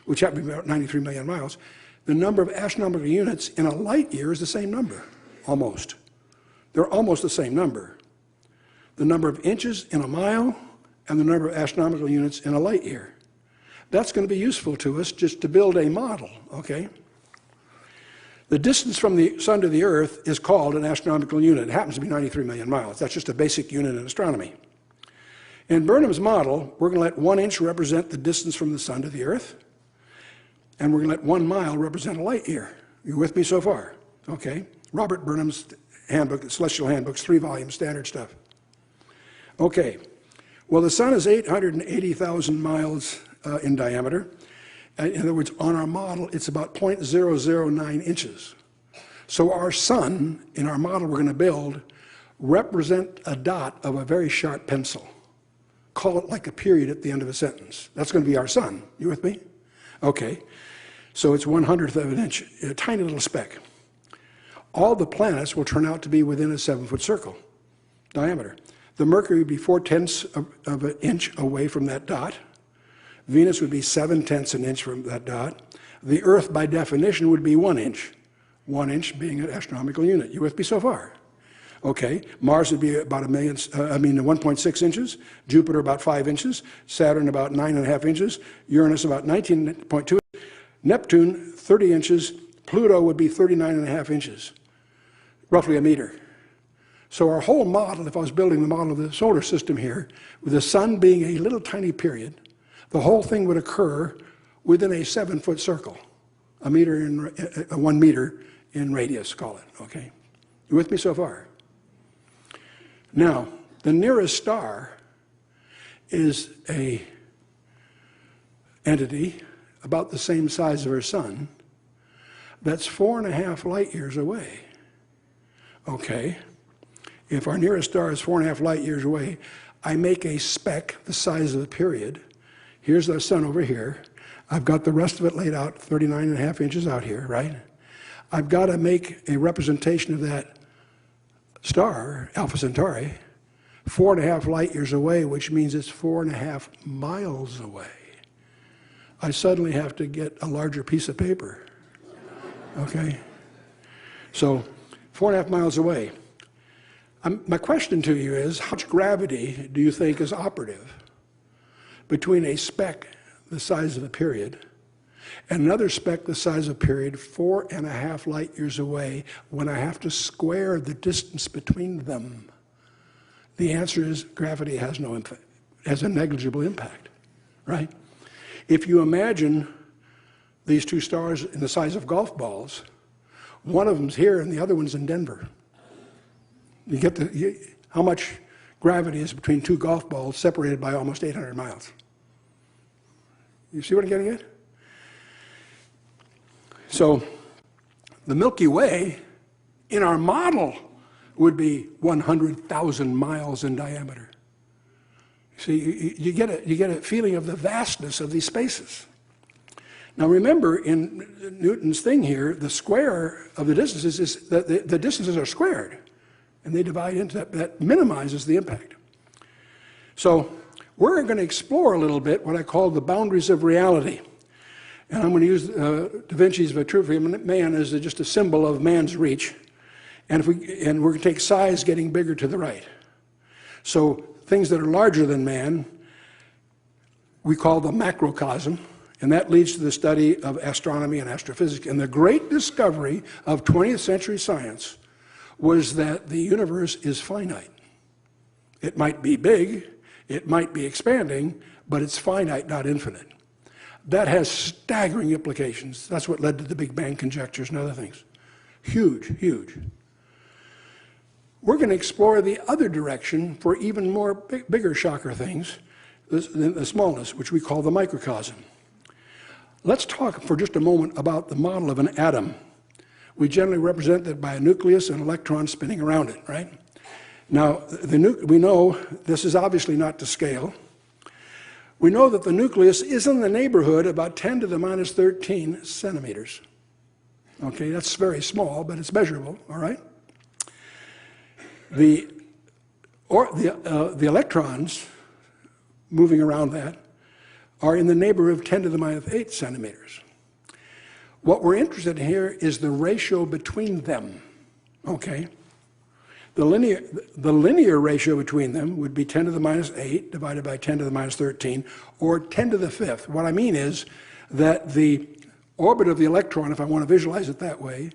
which happen to be about 93 million miles, the number of astronomical units in a light year is the same number, almost. They're almost the same number. The number of inches in a mile and the number of astronomical units in a light year. That's going to be useful to us just to build a model, okay? The distance from the Sun to the Earth is called an astronomical unit. It happens to be 93 million miles. That's just a basic unit in astronomy. In Burnham's model, we're going to let 1 inch represent the distance from the Sun to the Earth, and we're going to let 1 mile represent a light year. You with me so far? Okay. Robert Burnham's handbook, Celestial Handbook's 3-volume standard stuff. Okay. Well, the Sun is 880,000 miles in diameter. In other words, on our model, it's about 0.009 inches. So our Sun, in our model we're going to build, represent a dot of a very sharp pencil. Call it like a period at the end of a sentence. That's going to be our Sun. You with me? Okay. So it's 1/100th of an inch, a tiny little speck. All the planets will turn out to be within a 7-foot circle diameter. The Mercury would be 4/10 of an inch away from that dot. Venus would be 7/10 an inch from that dot. The Earth, by definition, would be 1 inch. 1 inch being an astronomical unit. You with me so far? Okay. Mars would be about 1.6 inches. Jupiter about 5 inches. Saturn about 9.5 inches. Uranus about 19.2. Neptune 30 inches. Pluto would be 39.5 inches. Roughly a meter. So our whole model, if I was building the model of the solar system here, with the Sun being a little tiny period, the whole thing would occur within a 7-foot circle, 1 meter in radius, call it, okay? You with me so far? Now, the nearest star is a entity about the same size of our Sun that's 4.5 light years away, okay? If our nearest star is 4.5 light years away, I make a speck the size of the period. Here's the Sun over here. I've got the rest of it laid out 39.5 inches out here, right? I've got to make a representation of that star, Alpha Centauri, 4.5 light years away, which means it's 4.5 miles away. I suddenly have to get a larger piece of paper. Okay? So 4.5 miles away. My question to you is, how much gravity do you think is operative between a speck the size of a period and another speck the size of a period 4.5 light years away when I have to square the distance between them? The answer is gravity has no impact, has a negligible impact, right? If you imagine these two stars in the size of golf balls, one of them's here and the other one's in Denver. You get how much gravity is between two golf balls separated by almost 800 miles. You see what I'm getting at? So the Milky Way in our model would be 100,000 miles in diameter. See, you get a feeling of the vastness of these spaces. Now remember, in Newton's thing here, the square of the distances is that the distances are squared, and they divide into that minimizes the impact. So we're going to explore a little bit what I call the boundaries of reality. And I'm going to use Da Vinci's Vitruvian Man as just a symbol of man's reach. And we're going to take size getting bigger to the right. So things that are larger than man, we call the macrocosm, and that leads to the study of astronomy and astrophysics. And the great discovery of 20th century science was that the universe is finite. It might be big, it might be expanding, but it's finite, not infinite. That has staggering implications. That's what led to the Big Bang conjectures and other things. Huge, huge. We're going to explore the other direction for even more bigger shocker things, the smallness, which we call the microcosm. Let's talk for just a moment about the model of an atom. We generally represent that by a nucleus and electrons spinning around it, right? Now, we know this is obviously not to scale. We know that the nucleus is in the neighborhood about 10 to the minus 13 centimeters. Okay, that's very small, but it's measurable, all right? The electrons moving around that are in the neighborhood of 10 to the minus 8 centimeters. What we're interested in here is the ratio between them, okay? The linear ratio between them would be 10 to the minus 8 divided by 10 to the minus 13, or 10 to the fifth. What I mean is that the orbit of the electron, if I want to visualize it that way,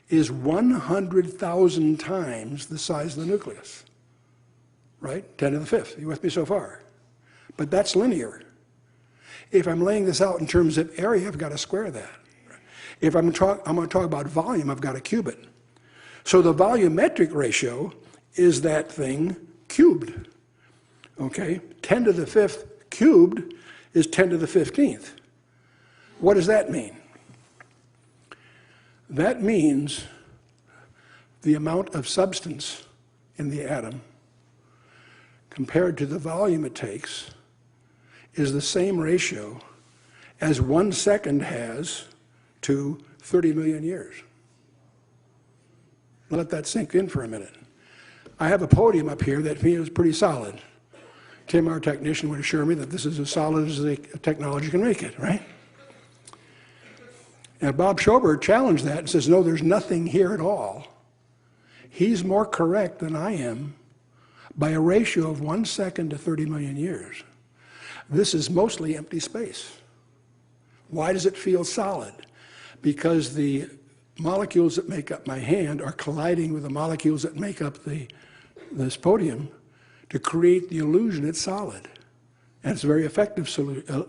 is 100,000 times the size of the nucleus, right? 10 to the fifth. You with me so far? But that's linear. If I'm laying this out in terms of area, I've got to square that. If I'm going to talk about volume, I've got to cube it. So the volumetric ratio is that thing cubed, okay? 10 to the fifth cubed is 10 to the 15th. What does that mean? That means the amount of substance in the atom compared to the volume it takes is the same ratio as 1 second has to 30 million years. Let that sink in for a minute. I have a podium up here that feels pretty solid. Tim, our technician, would assure me that this is as solid as the technology can make it, right? And Bob Schober challenged that and says, no, there's nothing here at all. He's more correct than I am by a ratio of 1 second to 30 million years. This is mostly empty space. Why does it feel solid? Because the molecules that make up my hand are colliding with the molecules that make up this podium to create the illusion it's solid. And it's a very effective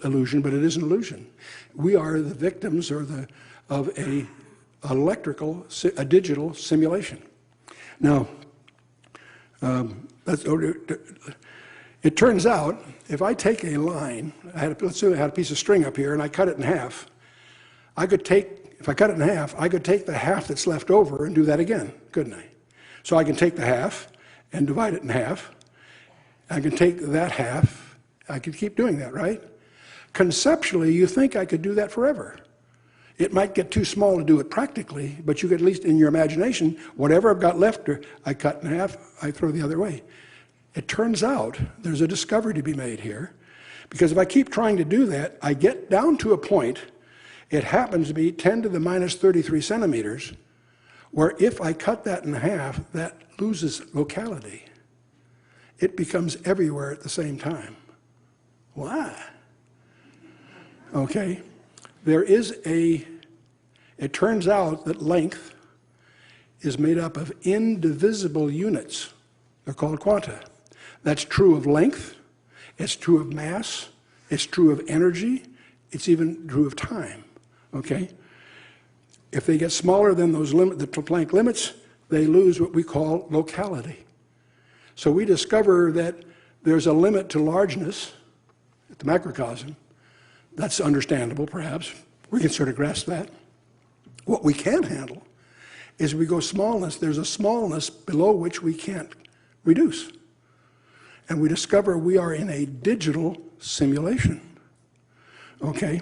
illusion, but it is an illusion. We are the victims of a digital simulation. Now, it turns out if I take a line, let's say I had a piece of string up here and I cut it in half, if I cut it in half, I could take the half that's left over and do that again, couldn't I? So I can take the half and divide it in half. I can take that half. I could keep doing that, right? Conceptually, you think I could do that forever. It might get too small to do it practically, but you could at least in your imagination, whatever I've got left, I cut in half, I throw the other way. It turns out there's a discovery to be made here, because if I keep trying to do that, I get down to a point, it happens to be 10 to the minus 33 centimeters, where if I cut that in half, that loses locality. It becomes everywhere at the same time. Why? Okay, it turns out that length is made up of indivisible units. They're called quanta. That's true of length, it's true of mass, it's true of energy, it's even true of time, okay? If they get smaller than those the Planck limits, they lose what we call locality. So we discover that there's a limit to largeness at the macrocosm. That's understandable, perhaps. We can sort of grasp that. What we can't handle is we go smallness. There's a smallness below which we can't reduce. And we discover we are in a digital simulation. Okay?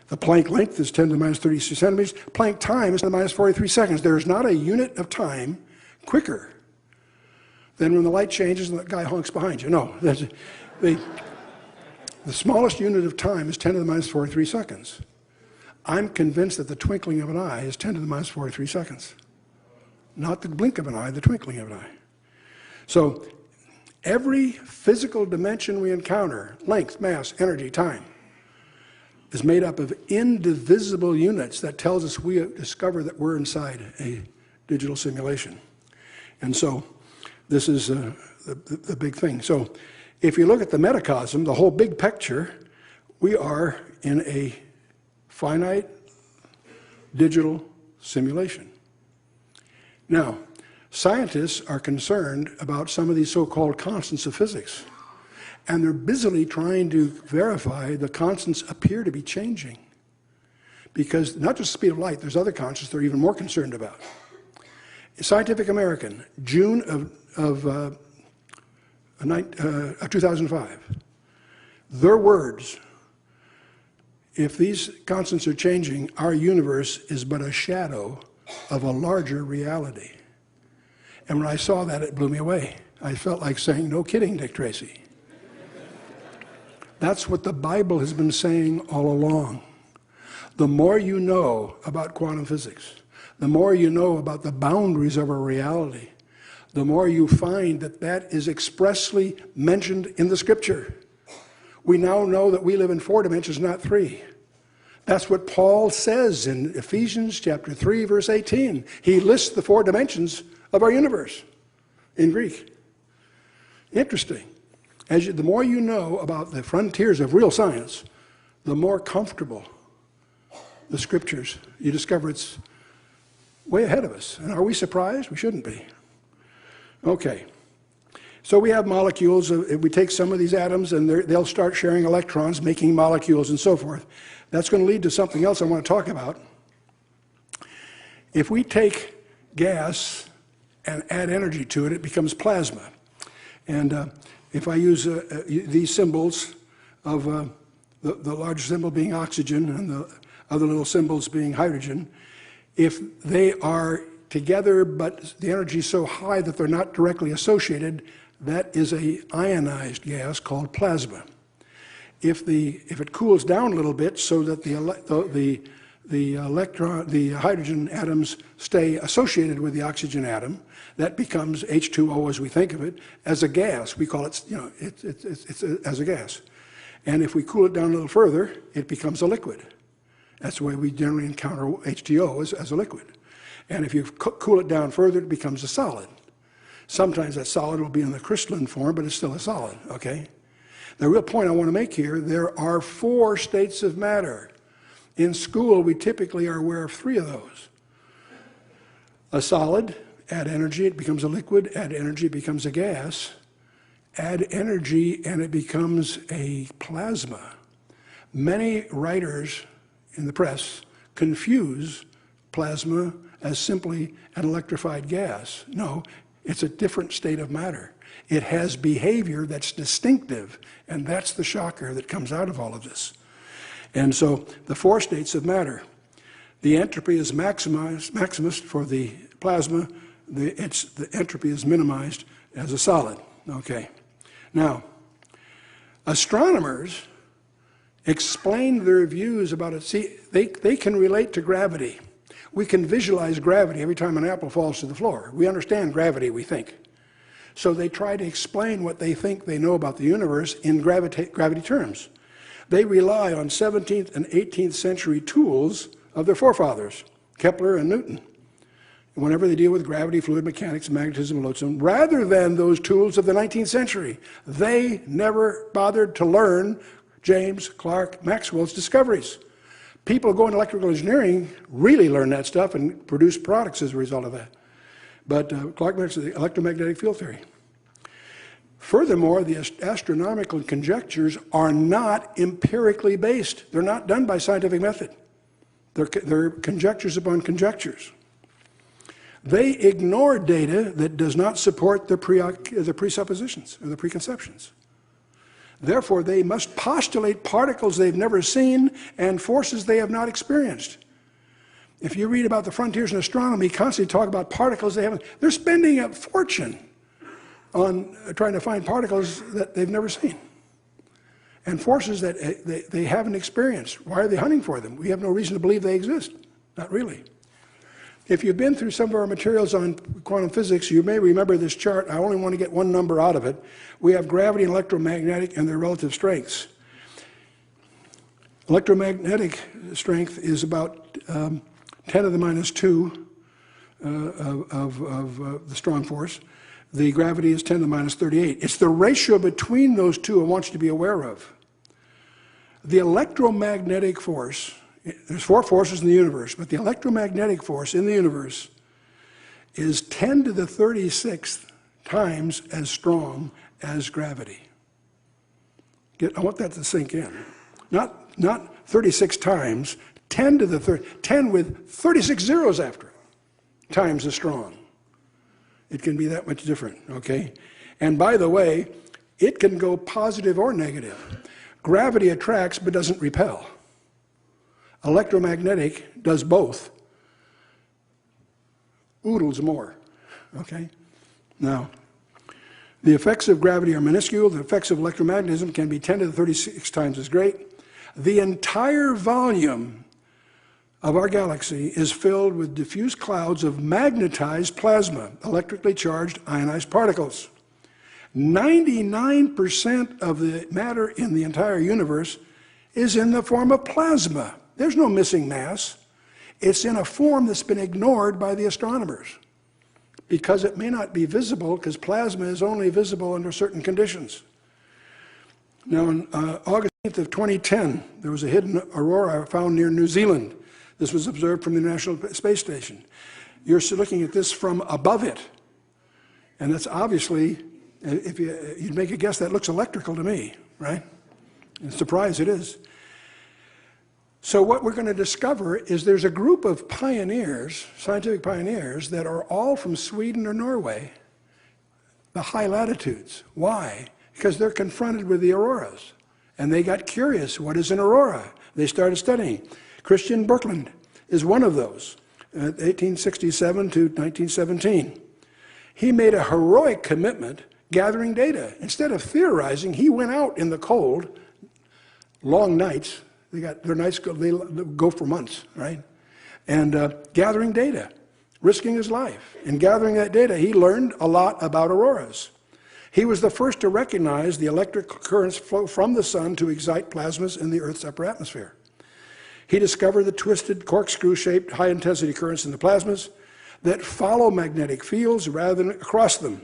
The Planck length is 10 to the minus 33 centimeters. Planck time is 10 to the minus 43 seconds. There is not a unit of time quicker than when the light changes and the guy honks behind you. No, the smallest unit of time is 10 to the minus 43 seconds. I'm convinced that the twinkling of an eye is 10 to the minus 43 seconds. Not the blink of an eye, the twinkling of an eye. So every physical dimension we encounter, length, mass, energy, time, is made up of indivisible units that tells us we discover that we're inside a digital simulation. And so this is the big thing. So if you look at the metacosm, the whole big picture, we are in a finite digital simulation. Now, scientists are concerned about some of these so-called constants of physics, and they're busily trying to verify the constants appear to be changing. Because not just the speed of light, there's other constants they're even more concerned about. Scientific American, June of 2005. Their words, if these constants are changing, our universe is but a shadow of a larger reality. And when I saw that, it blew me away. I felt like saying, no kidding, Dick Tracy. That's what the Bible has been saying all along. The more you know about quantum physics, the more you know about the boundaries of our reality, the more you find that that is expressly mentioned in the Scripture. We now know that we live in 4 dimensions, not 3. That's what Paul says in Ephesians chapter 3, verse 18. He lists the 4 dimensions of our universe in Greek. Interesting. The more you know about the frontiers of real science, the more comfortable the Scriptures. You discover it's way ahead of us. And are we surprised? We shouldn't be. Okay. So we have molecules. We take some of these atoms and they'll start sharing electrons, making molecules and so forth. That's going to lead to something else I want to talk about. If we take gas and add energy to it, it becomes plasma. And if I use these symbols of the large symbol being oxygen and the other little symbols being hydrogen, if they are together but the energy is so high that they're not directly associated, that is an ionized gas called plasma. If it cools down a little bit so that the hydrogen atoms stay associated with the oxygen atom, that becomes H2O as we think of it, as a gas. We call it, it's as a gas. And if we cool it down a little further, it becomes a liquid. That's the way we generally encounter H2O as a liquid. And if you cool it down further, it becomes a solid. Sometimes that solid will be in the crystalline form, but it's still a solid, okay? The real point I want to make here, there are 4 states of matter. In school, we typically are aware of 3 of those. A solid, add energy, it becomes a liquid, add energy, it becomes a gas. Add energy and it becomes a plasma. Many writers in the press confuse plasma as simply an electrified gas. No, it's a different state of matter. It has behavior that's distinctive, and that's the shocker that comes out of all of this. And so the 4 states of matter. The entropy is maximized for the plasma. The entropy is minimized as a solid. Okay. Now, astronomers explain their views about it. See, they can relate to gravity. We can visualize gravity every time an apple falls to the floor. We understand gravity, we think. So they try to explain what they think they know about the universe in gravity terms. They rely on 17th and 18th century tools of their forefathers, Kepler and Newton, whenever they deal with gravity, fluid mechanics, magnetism, and lodestone, rather than those tools of the 19th century. They never bothered to learn James Clerk Maxwell's discoveries. People who go into electrical engineering really learn that stuff and produce products as a result of that. But Clerk Maxwell, the electromagnetic field theory. Furthermore, the astronomical conjectures are not empirically based. They're not done by scientific method. They're conjectures upon conjectures. They ignore data that does not support the presuppositions or the preconceptions. Therefore, they must postulate particles they've never seen and forces they have not experienced. If you read about the frontiers in astronomy, constantly talk about particles they haven't. They're spending a fortune on trying to find particles that they've never seen and forces that they haven't experienced. Why are they hunting for them? We have no reason to believe they exist. Not really. If you've been through some of our materials on quantum physics, you may remember this chart. I only want to get one number out of it. We have gravity and electromagnetic and their relative strengths. Electromagnetic strength is about 10 to the minus 2 of the strong force. The gravity is 10 to the minus 38. It's the ratio between those two I want you to be aware of. The electromagnetic force, there's 4 forces in the universe, but the electromagnetic force in the universe is 10 to the 36th times as strong as gravity. I want that to sink in. Not 36 times, 10 to the 10 with 36 zeros after it, times as strong. It can be that much different, okay? And by the way, it can go positive or negative. Gravity attracts but doesn't repel. Electromagnetic does both. Oodles more, okay? Now, the effects of gravity are minuscule. The effects of electromagnetism can be 10 to the 36 times as great. The entire volume of our galaxy is filled with diffuse clouds of magnetized plasma, electrically charged ionized particles. 99% of the matter in the entire universe is in the form of plasma. There's no missing mass. It's in a form that's been ignored by the astronomers because it may not be visible, because plasma is only visible under certain conditions. Now, on August 8th of 2010, there was a hidden aurora found near New Zealand. This was observed from the International Space Station. You're looking at this from above it, and that's obviously, if you'd make a guess, that looks electrical to me, right? And surprise it is. So what we're going to discover is there's a group of pioneers, scientific pioneers, that are all from Sweden or Norway, the high latitudes. Why? Because they're confronted with the auroras, and they got curious. What is an aurora? They started studying. Christian Birkeland is one of those, 1867 to 1917. He made a heroic commitment gathering data. Instead of theorizing, he went out in the cold, long nights. Their nights they go for months, right? And gathering data, risking his life. In gathering that data, he learned a lot about auroras. He was the first to recognize the electric currents flow from the sun to excite plasmas in the Earth's upper atmosphere. He discovered the twisted, corkscrew-shaped, high-intensity currents in the plasmas that follow magnetic fields rather than across them,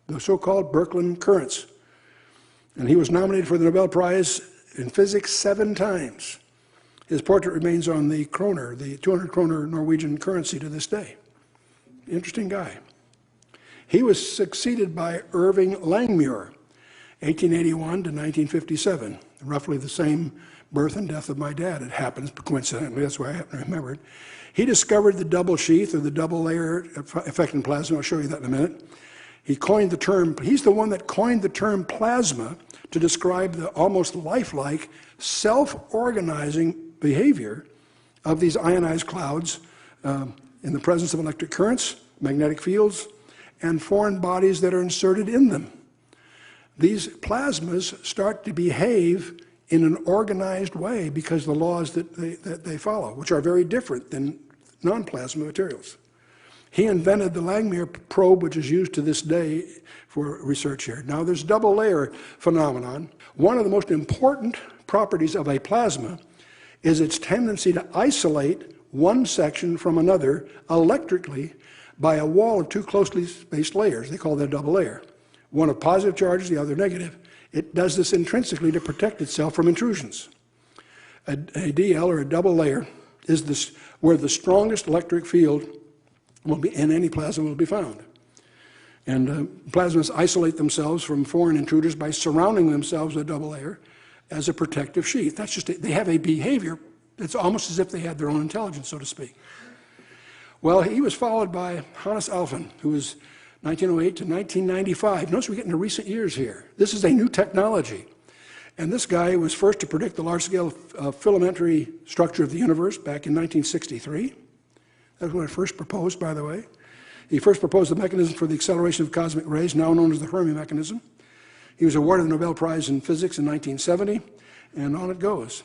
the so-called Birkeland currents. And he was nominated for the Nobel Prize in Physics 7 times. His portrait remains on the kroner, the 200 kroner Norwegian currency to this day. Interesting guy. He was succeeded by Irving Langmuir, 1881 to 1957, roughly the same birth and death of my dad. It happens coincidentally, that's why I happen to remember it. He discovered the double sheath, or the double layer effect in plasma. I'll show you that in a minute. He coined the term, he's the one that coined the term plasma to describe the almost lifelike, self-organizing behavior of these ionized clouds in the presence of electric currents, magnetic fields, and foreign bodies that are inserted in them. these plasmas start to behave in an organized way because of the laws that they follow, which are very different than non-plasma materials. He invented the Langmuir probe, which is used to this day for research here. Now, there's double layer phenomenon. One of the most important properties of a plasma is its tendency to isolate one section from another electrically by a wall of two closely spaced layers. They call that a double layer. One of positive charges, the other negative. It does this intrinsically to protect itself from intrusions. A DL, or a double layer, is where the strongest electric field will be in any plasma will be found. And plasmas isolate themselves from foreign intruders by surrounding themselves with a double layer as a protective sheath. That's just they have a behavior. It's almost as if they had their own intelligence, so to speak. Well, he was followed by Hannes Alfvén, who was 1908 to 1995. Notice we're getting to recent years here. This is a new technology. And this guy was first to predict the large-scale filamentary structure of the universe back in 1963. That's when it first proposed, by the way. He first proposed the mechanism for the acceleration of cosmic rays, now known as the Fermi mechanism. He was awarded the Nobel Prize in Physics in 1970, and on it goes.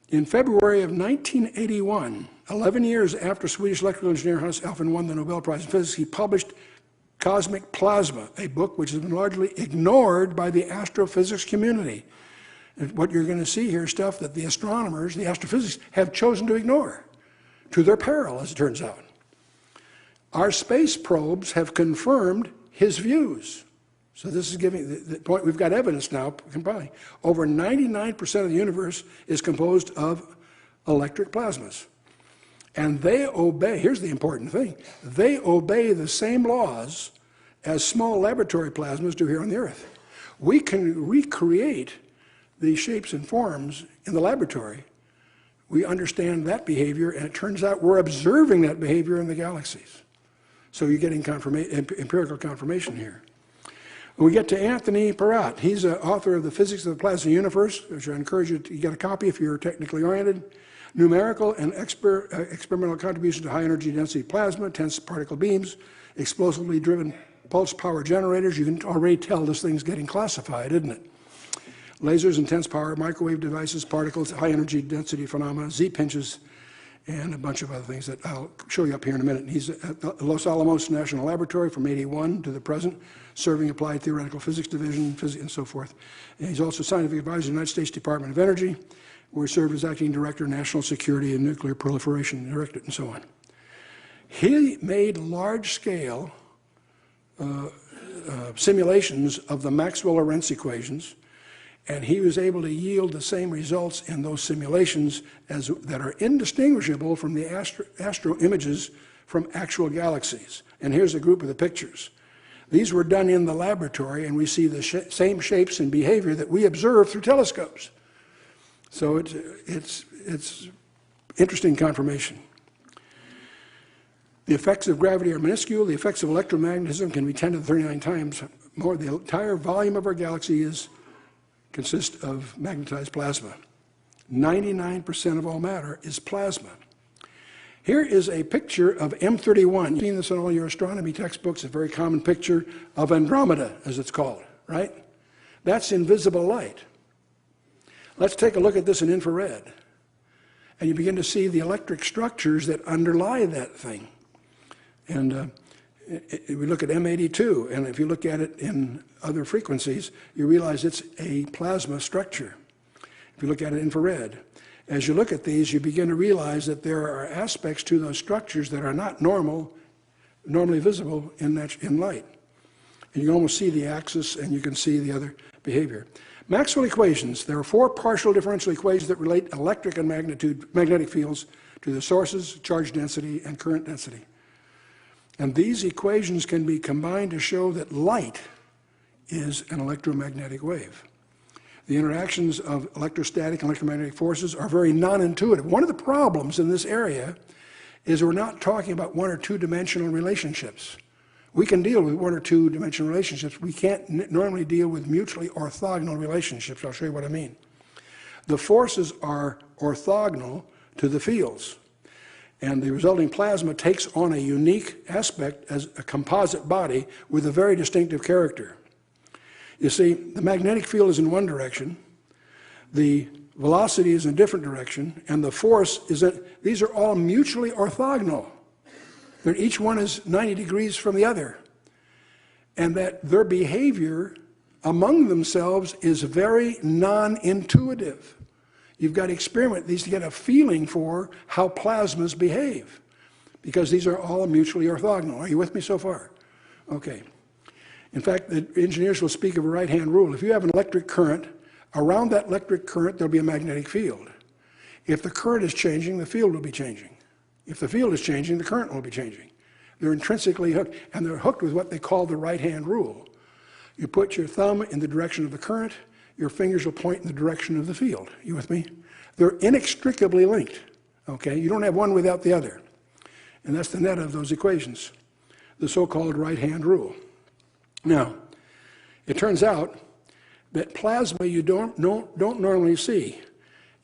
In February of 1981, 11 years after Swedish electrical engineer Hannes Alfvén won the Nobel Prize in Physics, he published Cosmic Plasma, a book which has been largely ignored by the astrophysics community. And what you're going to see here is stuff that the astronomers, the astrophysicists, have chosen to ignore, to their peril, as it turns out. Our space probes have confirmed his views. So this is giving the point, we've got evidence now, compiling. Over 99% of the universe is composed of electric plasmas. And they obey, here's the important thing, they obey the same laws as small laboratory plasmas do here on the Earth. We can recreate these shapes and forms in the laboratory. We understand that behavior, and it turns out we're observing that behavior in the galaxies. So you're getting empirical confirmation here. We get to Anthony Peratt. He's an author of The Physics of the Plasma Universe, which I encourage you to get a copy if you're technically oriented. Numerical and experimental contribution to high energy density plasma, tense particle beams, explosively driven pulse power generators. You can already tell this thing's getting classified, isn't it? Lasers, intense power, microwave devices, particles, high energy density phenomena, Z-pinches, and a bunch of other things that I'll show you up here in a minute. He's at the Los Alamos National Laboratory from '81 to the present, serving Applied Theoretical Physics Division, and so forth. And he's also scientific advisor to the United States Department of Energy, where he served as acting director, National Security and Nuclear Proliferation Directorate, and so on. He made large-scale simulations of the Maxwell-Lorentz equations, and he was able to yield the same results in those simulations that are indistinguishable from the astro images from actual galaxies. And here's a group of the pictures. These were done in the laboratory, and we see the same shapes and behavior that we observe through telescopes. So it's interesting confirmation. The effects of gravity are minuscule. The effects of electromagnetism can be 10 to the 39 times more. The entire volume of our galaxy consists of magnetized plasma. 99% of all matter is plasma. Here is a picture of M31. You've seen this in all your astronomy textbooks, a very common picture of Andromeda, as it's called, right? That's invisible light. Let's take a look at this in infrared. And you begin to see the electric structures that underlie that thing. And we look at M82, and if you look at it in other frequencies, you realize it's a plasma structure. If you look at it infrared, as you look at these, you begin to realize that there are aspects to those structures that are not normally visible in light. And you can almost see the axis, and you can see the other behavior. Maxwell equations. There are 4 partial differential equations that relate electric and magnetic fields to the sources, charge density, and current density. And these equations can be combined to show that light is an electromagnetic wave. The interactions of electrostatic and electromagnetic forces are very non-intuitive. One of the problems in this area is we're not talking about 1 or 2-dimensional relationships. We can deal with 1 or 2-dimensional relationships. We can't normally deal with mutually orthogonal relationships. I'll show you what I mean. The forces are orthogonal to the fields. And the resulting plasma takes on a unique aspect as a composite body with a very distinctive character. You see, the magnetic field is in one direction, the velocity is in a different direction, and the force is these are all mutually orthogonal. Each one is 90 degrees from the other. And that their behavior among themselves is very non-intuitive. You've got to experiment these to get a feeling for how plasmas behave, because these are all mutually orthogonal. Are you with me so far? Okay. In fact, the engineers will speak of a right-hand rule. If you have an electric current, around that electric current there'll be a magnetic field. If the current is changing, the field will be changing. If the field is changing, the current will be changing. They're intrinsically hooked, and they're hooked with what they call the right-hand rule. You put your thumb in the direction of the current, your fingers will point in the direction of the field. You with me? They're inextricably linked, okay? You don't have one without the other. And that's the net of those equations, the so-called right-hand rule. Now, it turns out that plasma you don't normally see.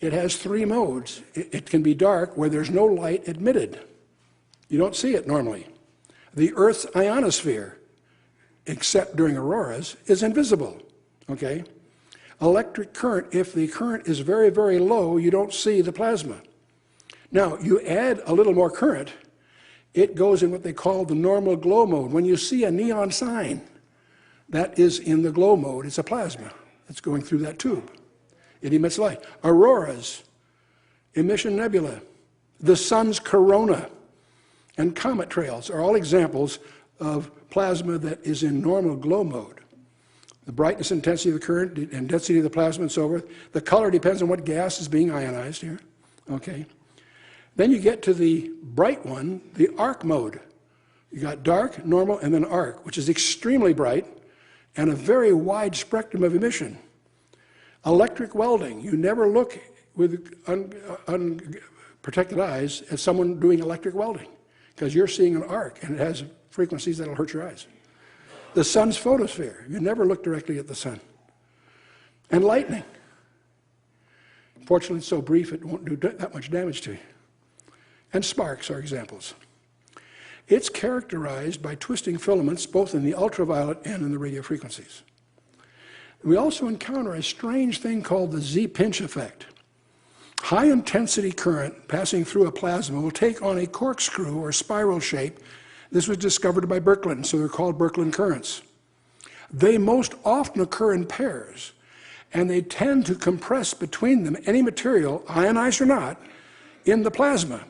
It has three modes. It can be dark where there's no light admitted. You don't see it normally. The Earth's ionosphere, except during auroras, is invisible, okay? Electric current, if the current is very, very low, you don't see the plasma. Now, you add a little more current, it goes in what they call the normal glow mode. When you see a neon sign, that is in the glow mode. It's a plasma. It's going through that tube. It emits light. Auroras, emission nebula, the sun's corona, and comet trails are all examples of plasma that is in normal glow mode. The brightness, intensity of the current, and density of the plasma, and so forth. The color depends on what gas is being ionized here. Okay. Then you get to the bright one, the arc mode. You got dark, normal, and then arc, which is extremely bright and a very wide spectrum of emission. Electric welding. You never look with unprotected eyes at someone doing electric welding, because you're seeing an arc, and it has frequencies that'll hurt your eyes. The sun's photosphere. You never look directly at the sun. And lightning. Fortunately, it's so brief it won't do that much damage to you. And sparks are examples. It's characterized by twisting filaments both in the ultraviolet and in the radio frequencies. We also encounter a strange thing called the Z-pinch effect. High intensity current passing through a plasma will take on a corkscrew or spiral shape. This was discovered by Birkeland, so they're called Birkeland currents. They most often occur in pairs, and they tend to compress between them any material, ionized or not, in the plasma.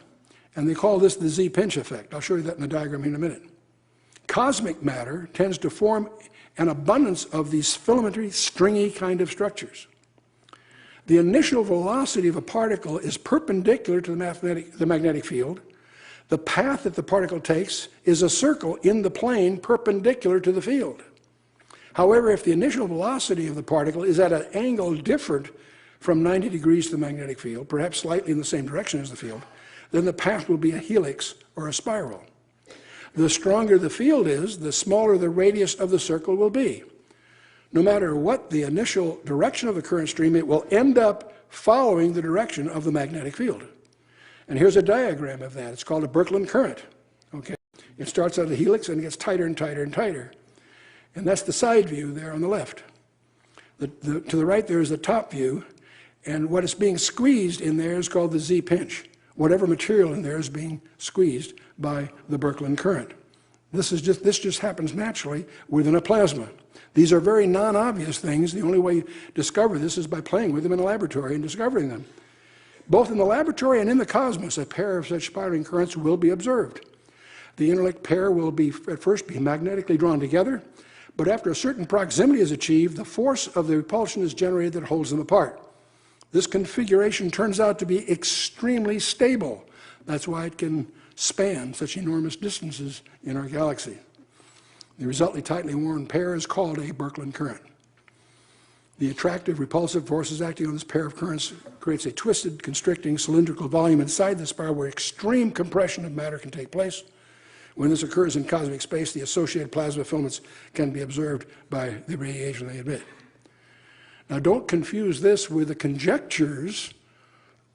And they call this the Z-pinch effect. I'll show you that in the diagram in a minute. Cosmic matter tends to form an abundance of these filamentary, stringy kind of structures. The initial velocity of a particle is perpendicular to the magnetic field. The path that the particle takes is a circle in the plane perpendicular to the field. However, if the initial velocity of the particle is at an angle different from 90 degrees to the magnetic field, perhaps slightly in the same direction as the field, then the path will be a helix or a spiral. The stronger the field is, the smaller the radius of the circle will be. No matter what the initial direction of the current stream, it will end up following the direction of the magnetic field. And here's a diagram of that. It's called a Birkeland current. Okay? It starts out a helix and it gets tighter and tighter and tighter. And that's the side view there on the left. To the right there is the top view, and what is being squeezed in there is called the Z-pinch. Whatever material in there is being squeezed by the Birkeland current. This just happens naturally within a plasma. These are very non-obvious things. The only way you discover this is by playing with them in a laboratory and discovering them. Both in the laboratory and in the cosmos, a pair of such spiraling currents will be observed. The interlinked pair will at first be magnetically drawn together, but after a certain proximity is achieved, the force of the repulsion is generated that holds them apart. This configuration turns out to be extremely stable. That's why it can span such enormous distances in our galaxy. The resulting tightly worn pair is called a Birkeland current. The attractive repulsive forces acting on this pair of currents creates a twisted, constricting, cylindrical volume inside the spiral where extreme compression of matter can take place. When this occurs in cosmic space, the associated plasma filaments can be observed by the radiation they emit. Now, don't confuse this with the conjectures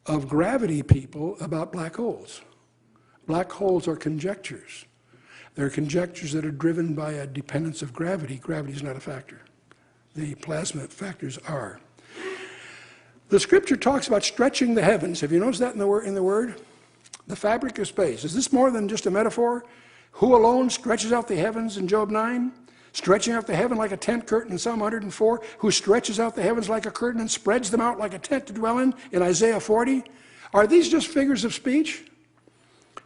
of gravity people about black holes. Black holes are conjectures. They're conjectures that are driven by a dependence of gravity. Gravity is not a factor. the plasma factors are. The scripture talks about stretching the heavens. Have you noticed that in the word? The fabric of space. Is this more than just a metaphor? Who alone stretches out the heavens in Job 9? Stretching out the heaven like a tent curtain in Psalm 104? Who stretches out the heavens like a curtain and spreads them out like a tent to dwell in Isaiah 40? Are these just figures of speech?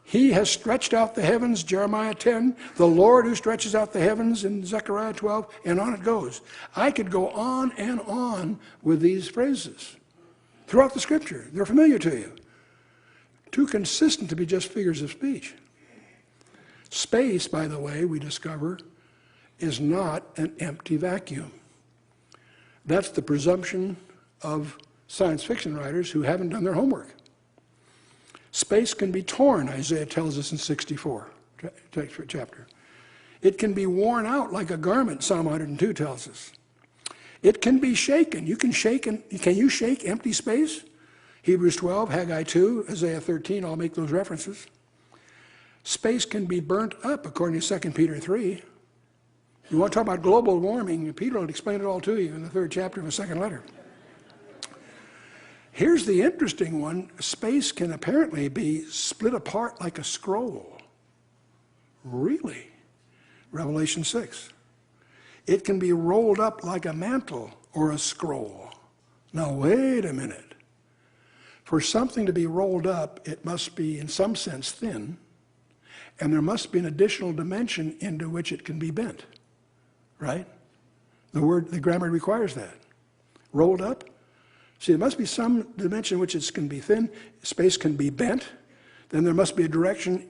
He has stretched out the heavens, Jeremiah 10. The Lord who stretches out the heavens in Zechariah 12. And on it goes. I could go on and on with these phrases throughout the scripture. They're familiar to you. Too consistent to be just figures of speech. Space, by the way, we discover, is not an empty vacuum. That's the presumption of science fiction writers who haven't done their homework. Space can be torn, Isaiah tells us in 64 chapter. It can be worn out like a garment, Psalm 102 tells us. It can be shaken. Can you shake empty space? Hebrews 12, Haggai 2, Isaiah 13, I'll make those references. Space can be burnt up, according to 2 Peter 3. You want to talk about global warming, Peter will explain it all to you in the 3rd chapter of his 2nd letter. Here's the interesting one. Space can apparently be split apart like a scroll. Really? Revelation 6. It can be rolled up like a mantle or a scroll. Now, wait a minute. For something to be rolled up, it must be, in some sense, thin, and there must be an additional dimension into which it can be bent. Right? The grammar requires that. Rolled up. See, there must be some dimension in which it can be thin, space can be bent, then there must be a direction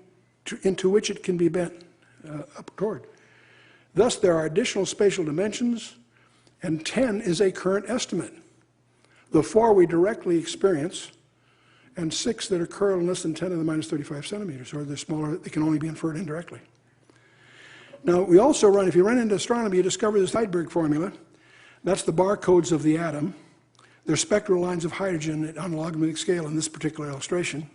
into which it can be bent up toward. Thus, there are additional spatial dimensions, and 10 is a current estimate. The 4 we directly experience, and 6 that occur in less than 10 to the minus 35 centimeters, or they're smaller, they can only be inferred indirectly. Now, we also if you run into astronomy, you discover the Rydberg formula. That's the barcodes of the atom. They're spectral lines of hydrogen on a logarithmic scale in this particular illustration.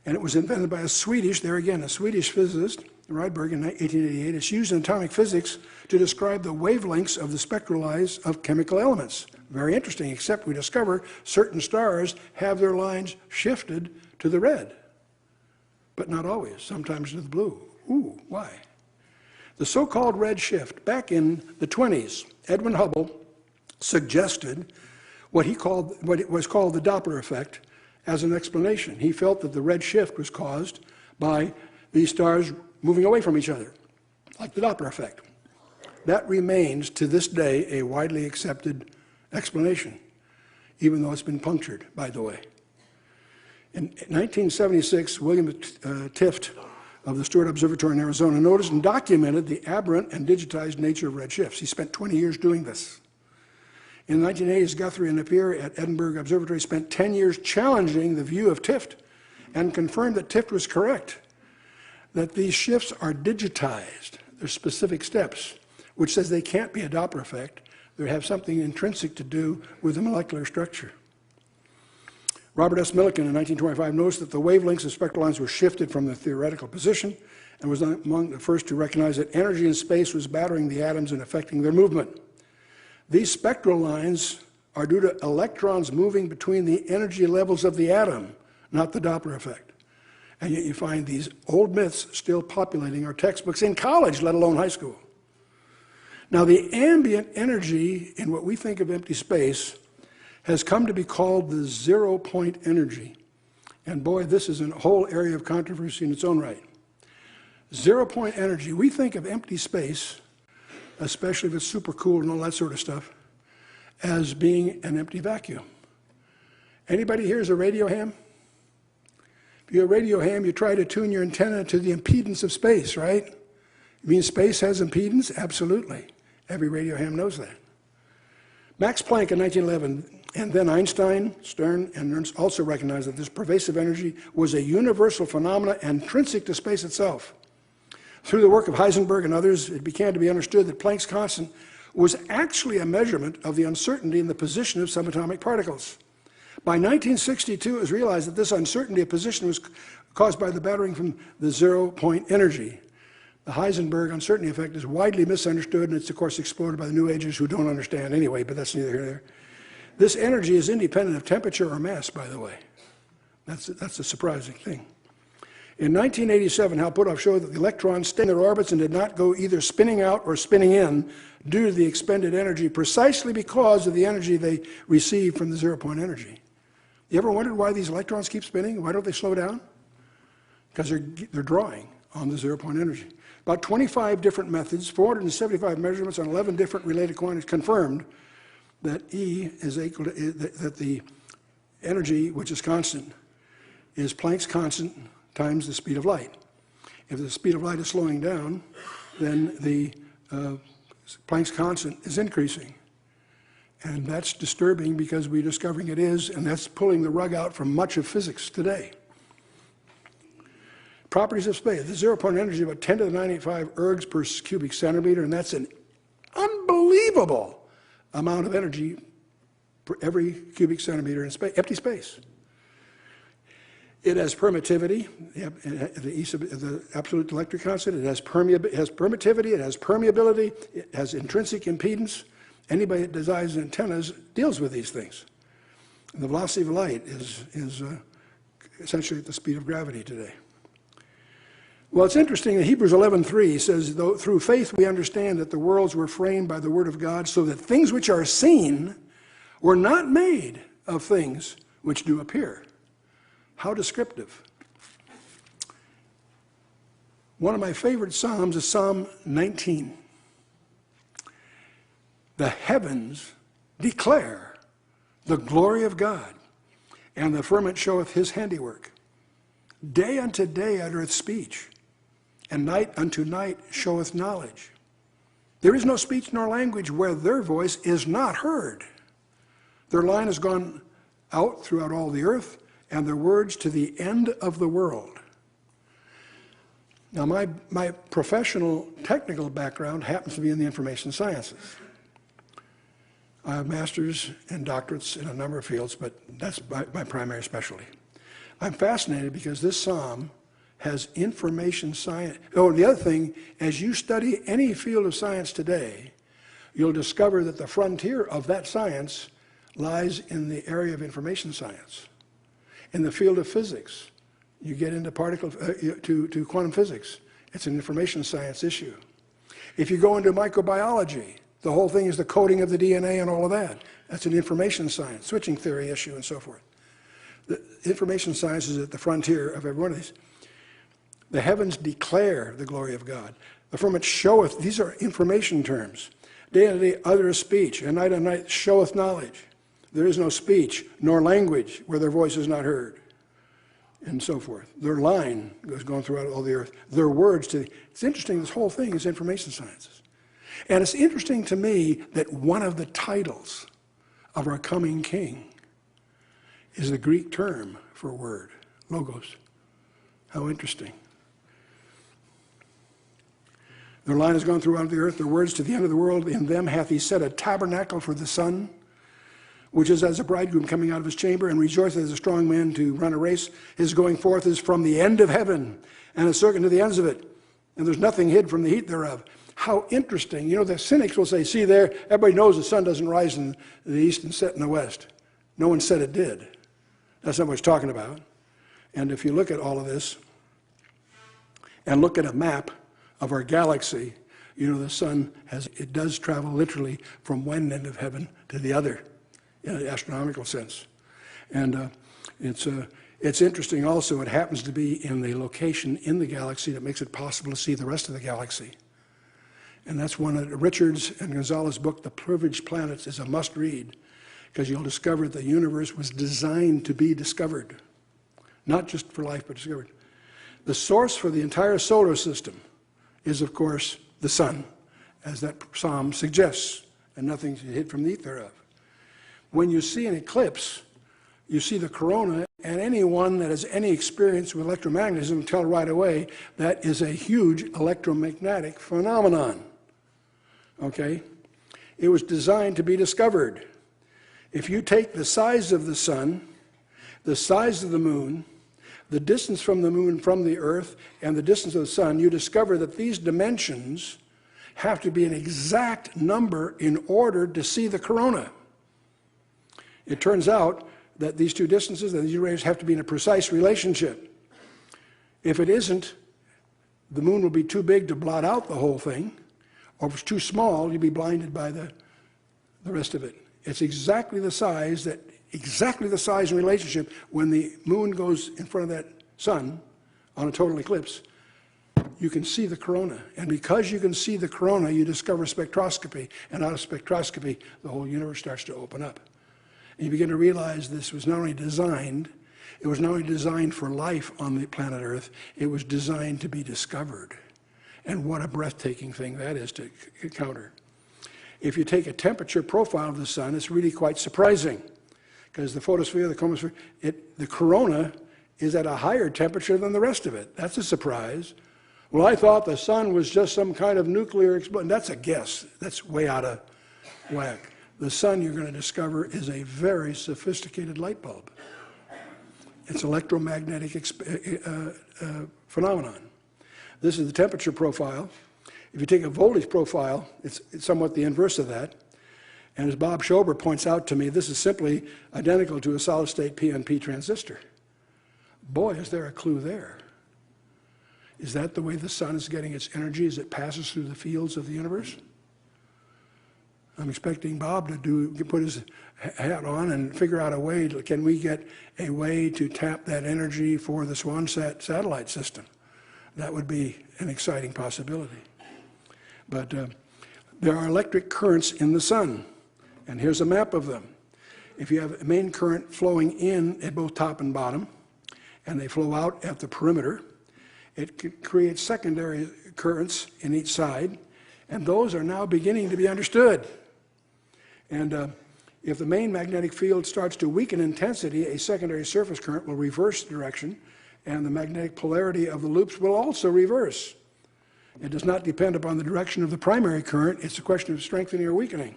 And it was invented by a Swedish physicist, Rydberg, in 1888. It's used in atomic physics to describe the wavelengths of the spectral lines of chemical elements. Very interesting, except we discover certain stars have their lines shifted to the red, but not always, sometimes to the blue. Ooh, why? The so-called red shift, back in the 20s, Edwin Hubble suggested what was called the Doppler effect as an explanation. He felt that the red shift was caused by these stars moving away from each other, like the Doppler effect. That remains to this day a widely accepted explanation, even though it's been punctured, by the way. In 1976, William Tift of the Stewart Observatory in Arizona noticed and documented the aberrant and digitized nature of red shifts. He spent 20 years doing this. In the 1980s, Guthrie and Napier at Edinburgh Observatory spent 10 years challenging the view of Tift and confirmed that Tift was correct, that these shifts are digitized. There's specific steps, which says they can't be a Doppler effect. They have something intrinsic to do with the molecular structure. Robert S. Millikan in 1925 noticed that the wavelengths of spectral lines were shifted from the theoretical position and was among the first to recognize that energy in space was battering the atoms and affecting their movement. These spectral lines are due to electrons moving between the energy levels of the atom, not the Doppler effect. And yet you find these old myths still populating our textbooks in college, let alone high school. Now, the ambient energy in what we think of empty space has come to be called the zero-point energy. And boy, this is a whole area of controversy in its own right. Zero-point energy, we think of empty space, especially if it's super cool and all that sort of stuff, as being an empty vacuum. Anybody here is a radio ham? If you're a radio ham, you try to tune your antenna to the impedance of space, right? You mean space has impedance? Absolutely. Every radio ham knows that. Max Planck in 1911, and then Einstein, Stern, and Nernst also recognized that this pervasive energy was a universal phenomenon intrinsic to space itself. Through the work of Heisenberg and others, it began to be understood that Planck's constant was actually a measurement of the uncertainty in the position of subatomic particles. By 1962, it was realized that this uncertainty of position was caused by the battering from the zero-point energy. The Heisenberg uncertainty effect is widely misunderstood, and it's, of course, explored by the New Agers who don't understand anyway, but that's neither here nor there. This energy is independent of temperature or mass, by the way. That's a surprising thing. In 1987, Hal Puthoff showed that the electrons stayed in their orbits and did not go either spinning out or spinning in due to the expended energy, precisely because of the energy they received from the zero-point energy. You ever wondered why these electrons keep spinning? Why don't they slow down? Because they're drawing on the zero-point energy. About 25 different methods, 475 measurements on 11 different related quantities confirmed that E is equal to, that the energy, which is constant, is Planck's constant times the speed of light. If the speed of light is slowing down, then the Planck's constant is increasing. And that's disturbing because we're discovering it is, and that's pulling the rug out from much of physics today. Properties of space. The zero-point energy is about 10 to the 95 ergs per cubic centimeter, and that's an unbelievable amount of energy per every cubic centimeter in space, empty space. It has permittivity, the absolute electric constant. It has permittivity, it has permeability, it has intrinsic impedance. Anybody that designs antennas deals with these things. And the velocity of light is essentially at the speed of gravity today. Well, it's interesting that Hebrews 11:3 says, "Though through faith we understand that the worlds were framed by the word of God, so that things which are seen were not made of things which do appear." How descriptive. One of my favorite Psalms is Psalm 19. The heavens declare the glory of God, and the firmament showeth his handiwork. Day unto day uttereth speech, and night unto night showeth knowledge. There is no speech nor language where their voice is not heard. Their line has gone out throughout all the earth, and their words to the end of the world. Now, my professional technical background happens to be in the information sciences. I have masters and doctorates in a number of fields, but that's my primary specialty. I'm fascinated because this psalm has information science. Oh, the other thing, as you study any field of science today, you'll discover that the frontier of that science lies in the area of information science. In the field of physics, you get into to quantum physics. It's an information science issue. If you go into microbiology, the whole thing is the coding of the DNA and all of that. That's an information science, switching theory issue and so forth. The information science is at the frontier of every one of these. The heavens declare the glory of God. The firmament showeth, these are information terms. Day and day uttereth speech, and night and night showeth knowledge. There is no speech nor language where their voice is not heard, and so forth. Their line goes going throughout all the earth. Their words to it's interesting, this whole thing is information sciences. And it's interesting to me that one of the titles of our coming king is the Greek term for word, logos. How interesting. Their line has gone throughout the earth, their words to the end of the world. In them hath he set a tabernacle for the sun, which is as a bridegroom coming out of his chamber, and rejoiceth as a strong man to run a race. His going forth is from the end of heaven, and a circuit to the ends of it. And there's nothing hid from the heat thereof. How interesting. You know, the cynics will say, see there, everybody knows the sun doesn't rise in the east and set in the west. No one said it did. That's not what he's talking about. And if you look at all of this, and look at a map of our galaxy, you know, the sun it does travel literally from one end of heaven to the other, in an astronomical sense. And it's interesting also, it happens to be in the location in the galaxy that makes it possible to see the rest of the galaxy. And that's one of Richards and Gonzalez's book, The Privileged Planets, is a must-read, because you'll discover the universe was designed to be discovered. Not just for life, but discovered. The source for the entire solar system is, of course, the sun, as that psalm suggests, and nothing's hid from the heat thereof. When you see an eclipse, you see the corona, and anyone that has any experience with electromagnetism will tell right away that is a huge electromagnetic phenomenon. Okay? It was designed to be discovered. If you take the size of the sun, the size of the moon, the distance from the moon from the Earth and the distance of the sun, you discover that these dimensions have to be an exact number in order to see the corona. It turns out that these two distances and these rays have to be in a precise relationship. If it isn't, the moon will be too big to blot out the whole thing, or if it's too small, you'll be blinded by the rest of it. It's exactly the size and relationship when the moon goes in front of that sun on a total eclipse, you can see the corona. And because you can see the corona, you discover spectroscopy, and out of spectroscopy, the whole universe starts to open up. And you begin to realize this was not only designed, it was not only designed for life on the planet Earth, it was designed to be discovered. And what a breathtaking thing that is to encounter. If you take a temperature profile of the sun, it's really quite surprising, because the photosphere, the chromosphere, the corona is at a higher temperature than the rest of it. That's a surprise. Well, I thought the sun was just some kind of nuclear explosion. That's a guess. That's way out of whack. The sun, you're going to discover, is a very sophisticated light bulb. It's electromagnetic phenomenon. This is the temperature profile. If you take a voltage profile, it's somewhat the inverse of that. And as Bob Schober points out to me, this is simply identical to a solid-state PNP transistor. Boy, is there a clue there. Is that the way the sun is getting its energy as it passes through the fields of the universe? I'm expecting Bob to put his hat on and figure out a way, can we get a way to tap that energy for the Swansat satellite system? That would be an exciting possibility. But there are electric currents in the sun, and here's a map of them. If you have a main current flowing in at both top and bottom, and they flow out at the perimeter, it creates secondary currents in each side, and those are now beginning to be understood. And if the main magnetic field starts to weaken intensity, a secondary surface current will reverse direction, and the magnetic polarity of the loops will also reverse. It does not depend upon the direction of the primary current. It's a question of strengthening or weakening.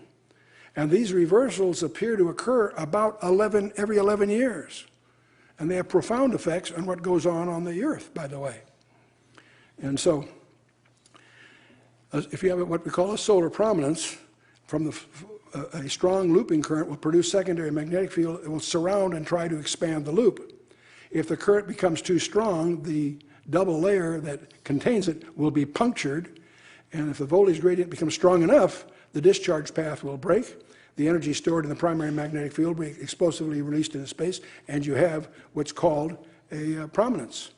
And these reversals appear to occur about every 11 years. And they have profound effects on what goes on the Earth, by the way. And so, if you have what we call a solar prominence, from a strong looping current will produce secondary magnetic field. It will surround and try to expand the loop. If the current becomes too strong, the double layer that contains it will be punctured, and if the voltage gradient becomes strong enough, the discharge path will break. The energy stored in the primary magnetic field will be explosively released into space, and you have what's called a prominence.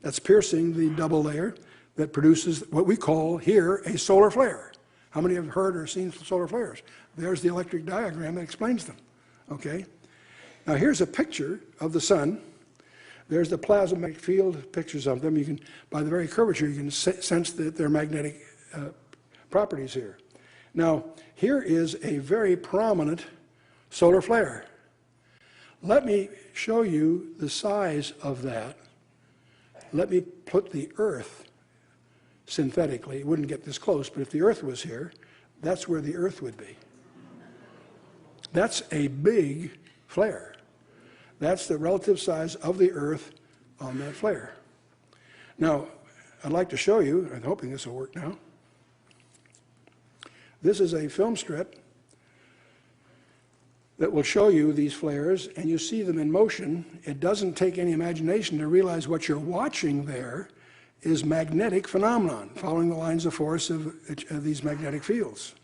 That's piercing the double layer that produces what we call here a solar flare. How many have heard or seen solar flares? There's the electric diagram that explains them. Okay? Now here's a picture of the sun. There's the plasma magnetic field pictures of them. You can, by the very curvature, you can sense their magnetic properties here. Now, here is a very prominent solar flare. Let me show you the size of that. Let me put the Earth synthetically. It wouldn't get this close, but if the Earth was here, that's where the Earth would be. That's a big flare. That's the relative size of the Earth on that flare. Now, I'd like to show you, I'm hoping this will work now. This is a film strip that will show you these flares, and you see them in motion. It doesn't take any imagination to realize what you're watching there is magnetic phenomenon, following the lines of force of these magnetic fields.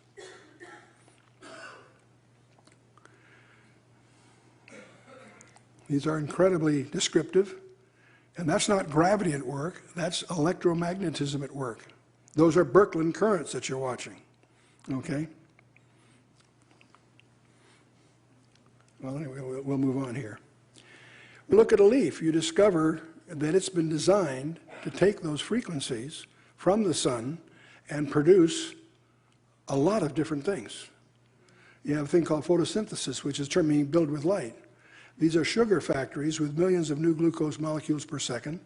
These are incredibly descriptive, and that's not gravity at work, that's electromagnetism at work. Those are Birkeland currents that you're watching, okay? Well, anyway, we'll move on here. We look at a leaf, you discover that it's been designed to take those frequencies from the sun and produce a lot of different things. You have a thing called photosynthesis, which is being built with light. These are sugar factories with millions of new glucose molecules per second.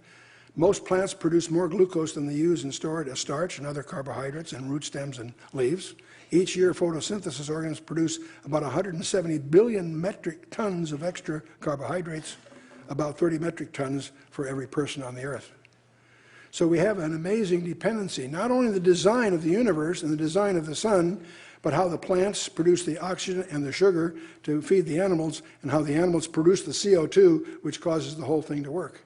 Most plants produce more glucose than they use and store it as starch and other carbohydrates and root stems and leaves. Each year, photosynthesis organisms produce about 170 billion metric tons of extra carbohydrates, about 30 metric tons for every person on the earth. So we have an amazing dependency, not only in the design of the universe and the design of the sun, but how the plants produce the oxygen and the sugar to feed the animals, and how the animals produce the CO2, which causes the whole thing to work.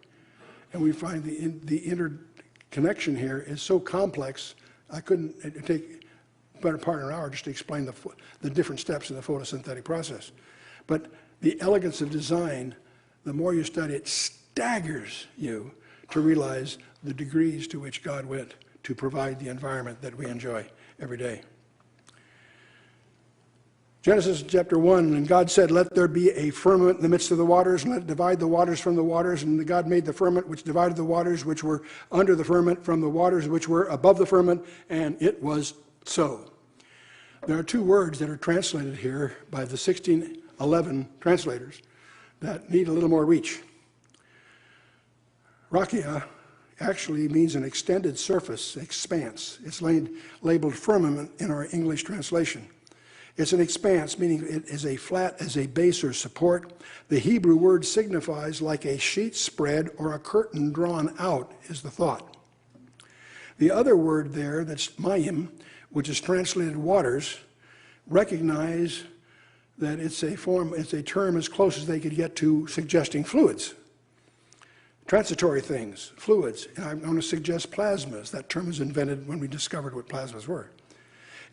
And we find the interconnection here is so complex, I couldn't take the better part of an hour just to explain the different steps in the photosynthetic process. But the elegance of design, the more you study it, staggers you to realize the degrees to which God went to provide the environment that we enjoy every day. Genesis chapter 1, and God said, let there be a firmament in the midst of the waters, and let it divide the waters from the waters. And God made the firmament which divided the waters which were under the firmament from the waters which were above the firmament, and it was so. There are two words that are translated here by the 1611 translators that need a little more reach. Rakia actually means an extended surface, expanse. It's labeled firmament in our English translation. It's an expanse, meaning it is a flat as a base or support. The Hebrew word signifies like a sheet spread or a curtain drawn out, is the thought. The other word there, that's mayim, which is translated waters, recognize that it's a term as close as they could get to suggesting fluids. Transitory things, fluids. And I'm going to suggest plasmas. That term was invented when we discovered what plasmas were.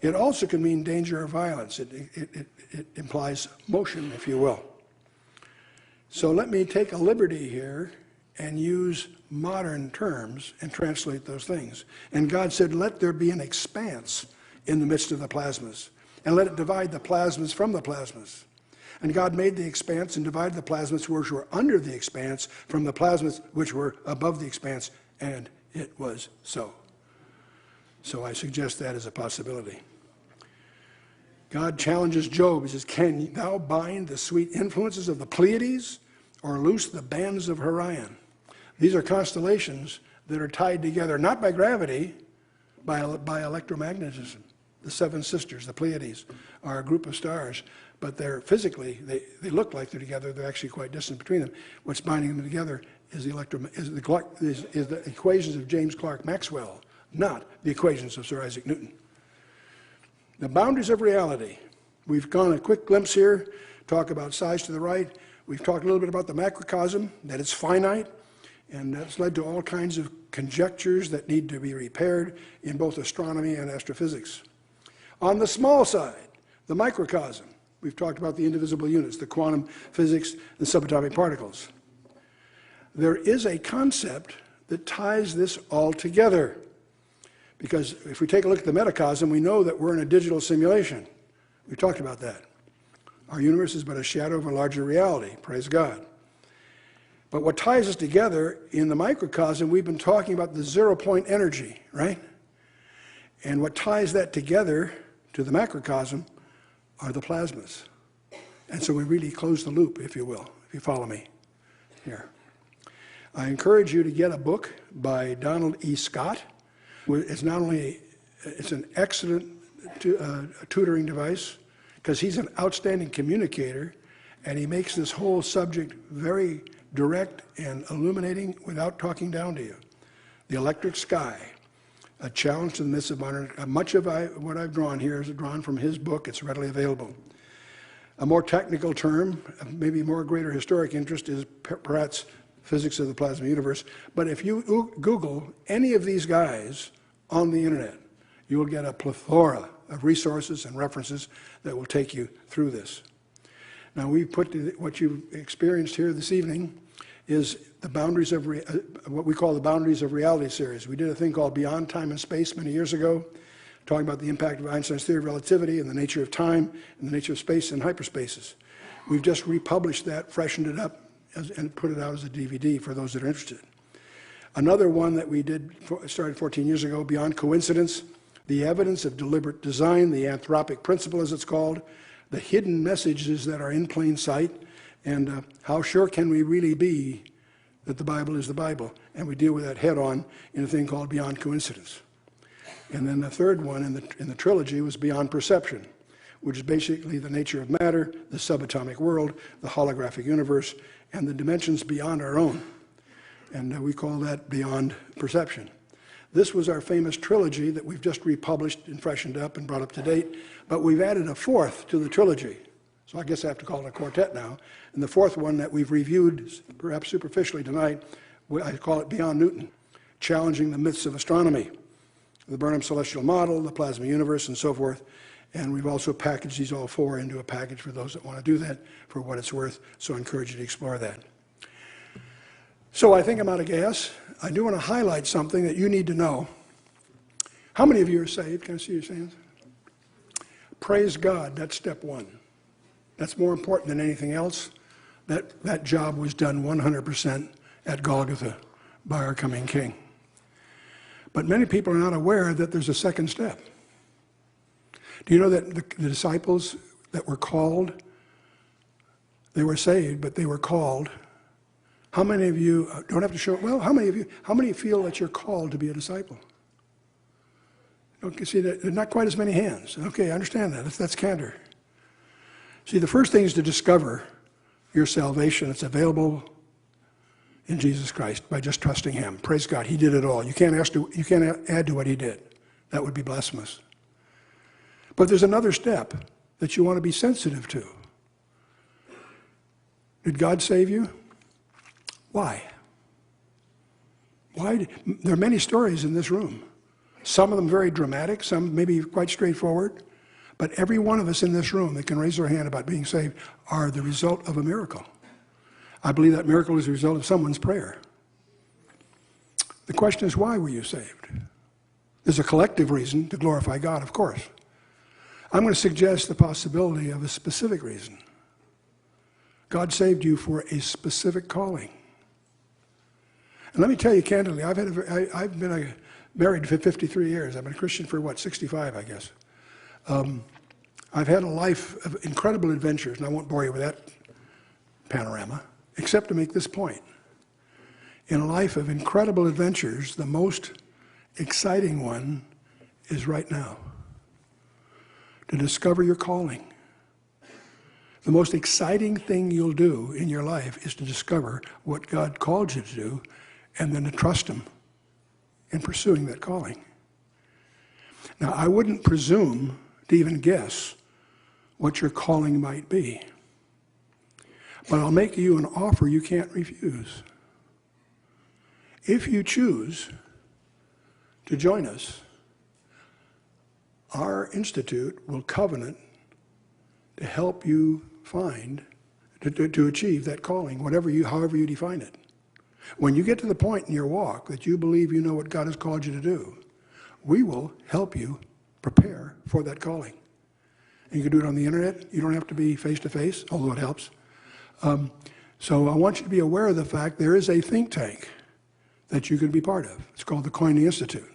It also can mean danger or violence. It implies motion, if you will. So let me take a liberty here and use modern terms and translate those things. And God said, let there be an expanse in the midst of the plasmas, and let it divide the plasmas from the plasmas. And God made the expanse and divided the plasmas which were under the expanse from the plasmas which were above the expanse, and it was so. So I suggest that as a possibility. God challenges Job. He says, can thou bind the sweet influences of the Pleiades or loose the bands of Orion? These are constellations that are tied together, not by gravity, by electromagnetism. The seven sisters, the Pleiades, are a group of stars, but they're physically, they look like they're together. They're actually quite distant between them. What's binding them together is the equations of James Clerk Maxwell, not the equations of Sir Isaac Newton. The boundaries of reality. We've gone a quick glimpse here, talk about size to the right. We've talked a little bit about the macrocosm, that it's finite, and that's led to all kinds of conjectures that need to be repaired in both astronomy and astrophysics. On the small side, the microcosm, we've talked about the indivisible units, the quantum physics, and subatomic particles. There is a concept that ties this all together. Because if we take a look at the metacosm, we know that we're in a digital simulation. We talked about that. Our universe is but a shadow of a larger reality, praise God. But what ties us together in the microcosm, we've been talking about the zero-point energy, right? And what ties that together to the macrocosm are the plasmas. And so we really close the loop, if you will, if you follow me here. I encourage you to get a book by Donald E. Scott. It's not only, it's an excellent tutoring device, because he's an outstanding communicator, and he makes this whole subject very direct and illuminating without talking down to you. The Electric Sky, a challenge to the myths of modern. Much of what I've drawn here is drawn from his book. It's readily available. A more technical term, maybe more greater historic interest, is perhaps physics of the plasma universe. But if you Google any of these guys on the internet, you will get a plethora of resources and references that will take you through this. Now, we've put what you've experienced here this evening is the boundaries of what we call the Boundaries of Reality series. We did a thing called Beyond Time and Space many years ago, talking about the impact of Einstein's theory of relativity and the nature of time and the nature of space and hyperspaces. We've just republished that, freshened it up, and put it out as a DVD for those that are interested. Another one that we started 14 years ago, Beyond Coincidence, the evidence of deliberate design, the anthropic principle as it's called, the hidden messages that are in plain sight, and how sure can we really be that the Bible is the Bible? And we deal with that head on in a thing called Beyond Coincidence. And then the third one in the trilogy was Beyond Perception, which is basically the nature of matter, the subatomic world, the holographic universe, and the dimensions beyond our own. And we call that beyond perception. This was our famous trilogy that we've just republished and freshened up and brought up to date, but we've added a fourth to the trilogy. So I guess I have to call it a quartet now. And the fourth one that we've reviewed, perhaps superficially tonight, I call it Beyond Newton, challenging the myths of astronomy, the Burnham celestial model, the plasma universe, and so forth. And we've also packaged these all four into a package for those that want to do that for what it's worth. So I encourage you to explore that. So I think I'm out of gas. I do want to highlight something that you need to know. How many of you are saved? Can I see your hands? Praise God, that's step one. That's more important than anything else. That job was done 100% at Golgotha by our coming King. But many people are not aware that there's a second step. Do you know that the disciples that were called, they were saved, but they were called? How many of you don't have to show, well, how many feel that you're called to be a disciple? Okay, see, there's not quite as many hands. Okay, I understand that. That's candor. See, the first thing is to discover your salvation. It's available in Jesus Christ by just trusting Him. Praise God, He did it all. You can't add to what He did. That would be blasphemous. But there's another step that you want to be sensitive to. Did God save you? Why? There are many stories in this room. Some of them very dramatic, some maybe quite straightforward. But every one of us in this room that can raise their hand about being saved are the result of a miracle. I believe that miracle is the result of someone's prayer. The question is, why were you saved? There's a collective reason to glorify God, of course. I'm going to suggest the possibility of a specific reason. God saved you for a specific calling. And let me tell you candidly, I've been married for 53 years. I've been a Christian for, 65, I guess. I've had a life of incredible adventures, and I won't bore you with that panorama, except to make this point. In a life of incredible adventures, the most exciting one is right now. To discover your calling. The most exciting thing you'll do in your life is to discover what God called you to do and then to trust Him in pursuing that calling. Now, I wouldn't presume to even guess what your calling might be, but I'll make you an offer you can't refuse. If you choose to join us, our institute will covenant to help you find, to achieve that calling, however you define it. When you get to the point in your walk that you believe you know what God has called you to do, we will help you prepare for that calling. And you can do it on the internet. You don't have to be face-to-face, although it helps. So I want you to be aware of the fact there is a think tank that you can be part of. It's called the Koine Institute.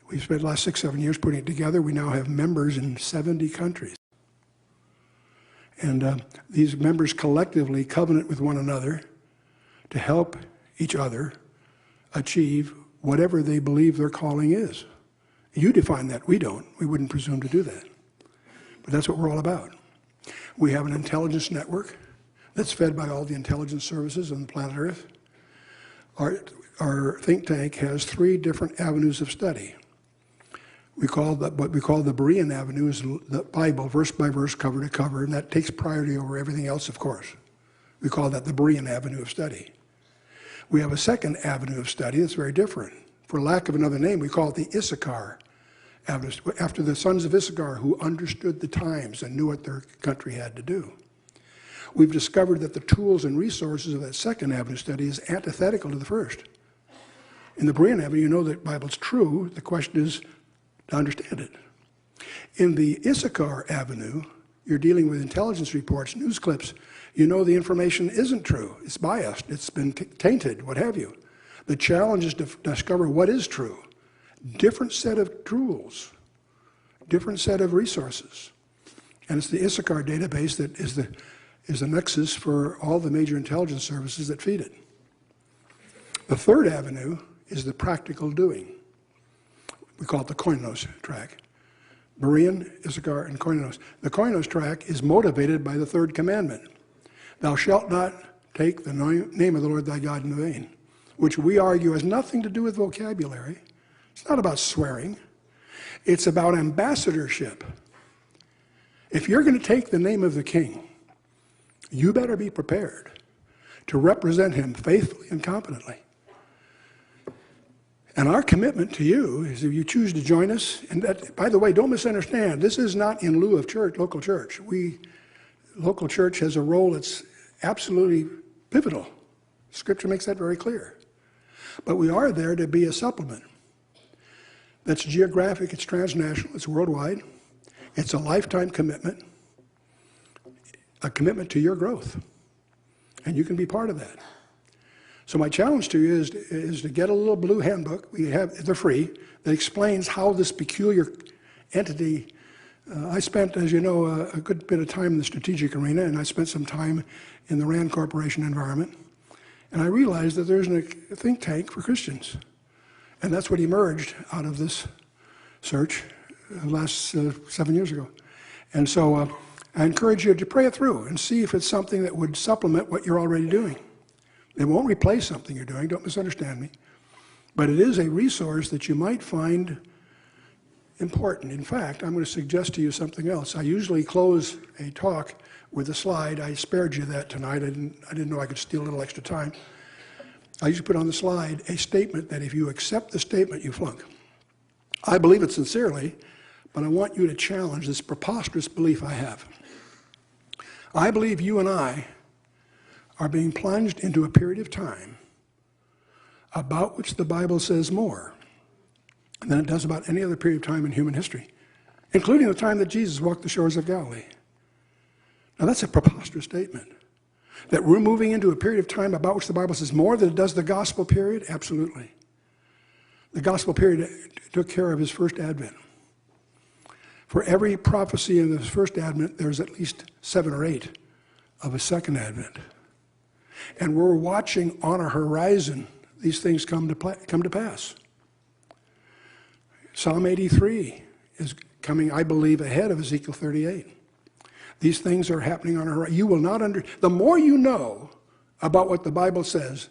We've spent the last 6-7 years putting it together. We now have members in 70 countries. And these members collectively covenant with one another to help each other achieve whatever they believe their calling is. You define that. We don't. We wouldn't presume to do that. But that's what we're all about. We have an intelligence network that's fed by all the intelligence services on the planet Earth. Our think tank has 3 different avenues of study. What we call the Berean Avenue is the Bible, verse by verse, cover to cover, and that takes priority over everything else, of course. We call that the Berean Avenue of study. We have a second avenue of study that's very different. For lack of another name, we call it the Issachar Avenue, after the sons of Issachar who understood the times and knew what their country had to do. We've discovered that the tools and resources of that second avenue study is antithetical to the first. In the Berean Avenue, you know that the Bible's true. The question is to understand it. In the Issachar Avenue, you're dealing with intelligence reports, news clips. You know the information isn't true. It's biased. It's been tainted, what have you. The challenge is to discover what is true. Different set of tools, different set of resources. And it's the Issachar database that is the nexus for all the major intelligence services that feed it. The third avenue is the practical doing. We call it the Koinos track. Berean, Issachar, and Koinos. The Koinos track is motivated by the third commandment. Thou shalt not take the name of the Lord thy God in vain, which we argue has nothing to do with vocabulary. It's not about swearing. It's about ambassadorship. If you're going to take the name of the king, you better be prepared to represent him faithfully and competently. And our commitment to you is if you choose to join us, and that, by the way, don't misunderstand, this is not in lieu of church, local church. Local church has a role that's absolutely pivotal. Scripture makes that very clear. But we are there to be a supplement. That's geographic, it's transnational, it's worldwide. It's a lifetime commitment, a commitment to your growth. And you can be part of that. So my challenge to you is to get a little blue handbook. They're free, that explains how this peculiar entity. I spent, as you know, a good bit of time in the strategic arena, and I spent some time in the RAND Corporation environment. And I realized that there's a think tank for Christians. And that's what emerged out of this search last 7 years ago. And so I encourage you to pray it through and see if it's something that would supplement what you're already doing. It won't replace something you're doing, don't misunderstand me. But it is a resource that you might find important. In fact, I'm going to suggest to you something else. I usually close a talk with a slide. I spared you that tonight. I didn't know I could steal a little extra time. I usually put on the slide a statement that if you accept the statement, you flunk. I believe it sincerely, but I want you to challenge this preposterous belief I have. I believe you and I are being plunged into a period of time about which the Bible says more than it does about any other period of time in human history, including the time that Jesus walked the shores of Galilee. Now that's a preposterous statement. That we're moving into a period of time about which the Bible says more than it does the gospel period? Absolutely. The gospel period took care of his first advent. For every prophecy in his first advent, there's at least 7 or 8 of his second advent. And we're watching on a horizon these things come to pass. Psalm 83 is coming, I believe, ahead of Ezekiel 38. These things are happening on a horizon. You will not the more you know about what the Bible says,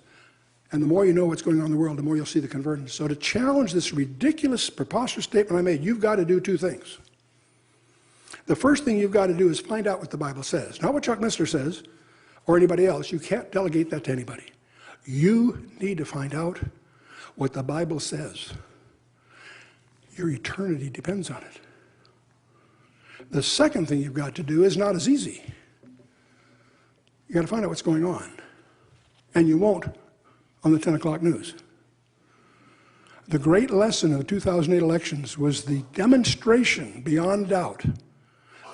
and the more you know what's going on in the world, the more you'll see the convergence. So to challenge this ridiculous, preposterous statement I made, you've got to do 2 things. The first thing you've got to do is find out what the Bible says. Not what Chuck Missler says, or anybody else. You can't delegate that to anybody. You need to find out what the Bible says. Your eternity depends on it. The second thing you've got to do is not as easy. You've got to find out what's going on. And you won't on the 10 o'clock news. The great lesson of the 2008 elections was the demonstration, beyond doubt,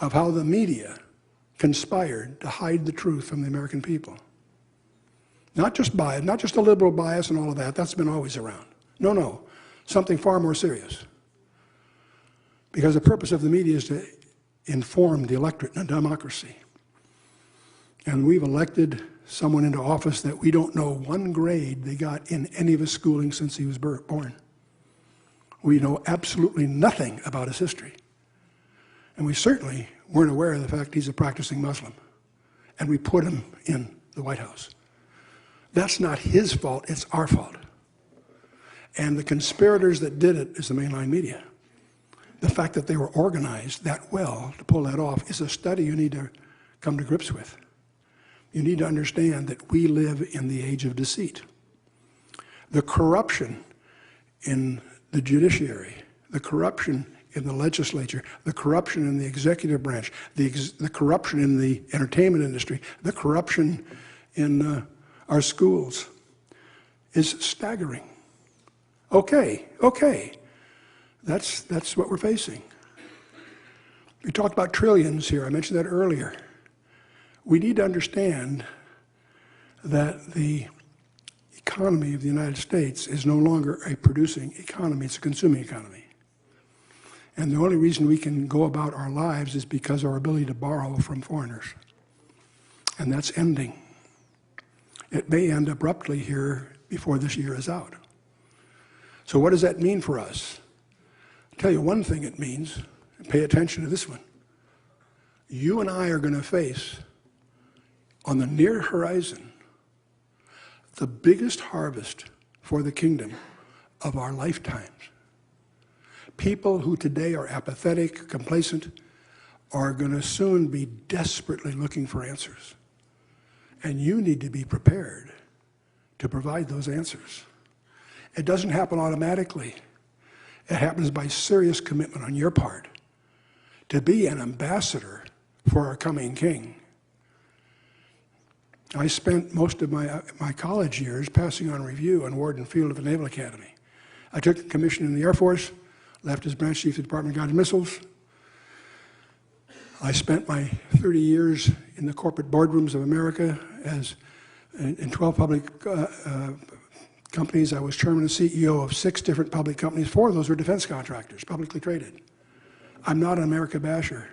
of how the media conspired to hide the truth from the American people. Not just bias, not just a liberal bias and all of that. That's been always around. No. Something far more serious. Because the purpose of the media is to inform the electorate in a democracy. And we've elected someone into office that we don't know one grade they got in any of his schooling since he was born. We know absolutely nothing about his history. And we certainly weren't aware of the fact he's a practicing Muslim. And we put him in the White House. That's not his fault, it's our fault. And the conspirators that did it is the mainline media. The fact that they were organized that well to pull that off is a study you need to come to grips with. You need to understand that we live in the age of deceit. The corruption in the judiciary, the corruption in the legislature, the corruption in the executive branch, the corruption in the entertainment industry, the corruption in our schools is staggering. Okay. That's what we're facing. We talked about trillions here. I mentioned that earlier. We need to understand that the economy of the United States is no longer a producing economy, it's a consuming economy. And the only reason we can go about our lives is because of our ability to borrow from foreigners. And that's ending. It may end abruptly here before this year is out. So what does that mean for us? I'll tell you one thing it means, Pay attention to this one. You and I are going to face, on the near horizon, the biggest harvest for the kingdom of our lifetimes. People who today are apathetic, complacent, are going to soon be desperately looking for answers. And you need to be prepared to provide those answers. It doesn't happen automatically. It happens by serious commitment on your part to be an ambassador for our coming King. I spent most of my college years passing on review on Warden Field of the Naval Academy. I took a commission in the Air Force, left as branch chief of the Department of Guided Missiles. I spent my 30 years in the corporate boardrooms of America in 12 public companies. I was chairman and CEO of 6 different public companies. 4 of those were defense contractors, publicly traded. I'm not an America basher.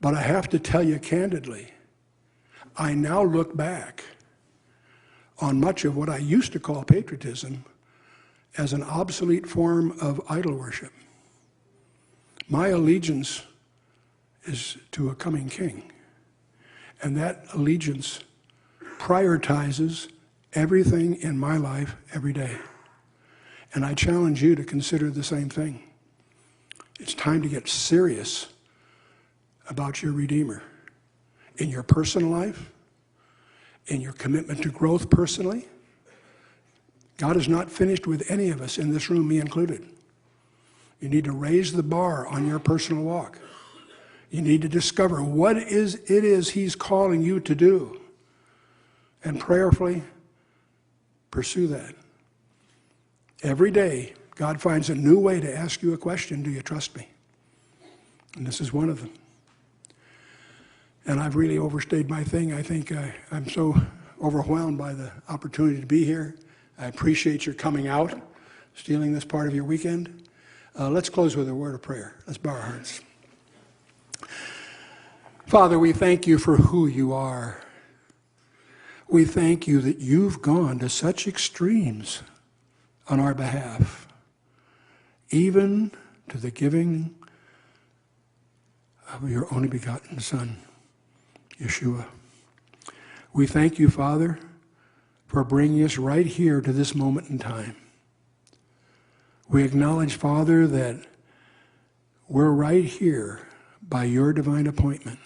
But I have to tell you candidly, I now look back on much of what I used to call patriotism as an obsolete form of idol worship. My allegiance is to a coming King. And that allegiance prioritizes everything in my life every day. And I challenge you to consider the same thing. It's time to get serious about your Redeemer in your personal life, in your commitment to growth personally. God is not finished with any of us in this room, me included. You need to raise the bar on your personal walk. You need to discover what it is He's calling you to do, and prayerfully pursue that. Every day, God finds a new way to ask you a question: do you trust me? And this is one of them. And I've really overstayed my thing. I think I'm so overwhelmed by the opportunity to be here. I appreciate your coming out, stealing this part of your weekend. Let's close with a word of prayer. Let's bow our hearts. Father, we thank you for who you are. We thank you that you've gone to such extremes on our behalf, even to the giving of your only begotten Son, Yeshua. We thank you, Father, for bringing us right here to this moment in time. We acknowledge, Father, that we're right here by your divine appointment.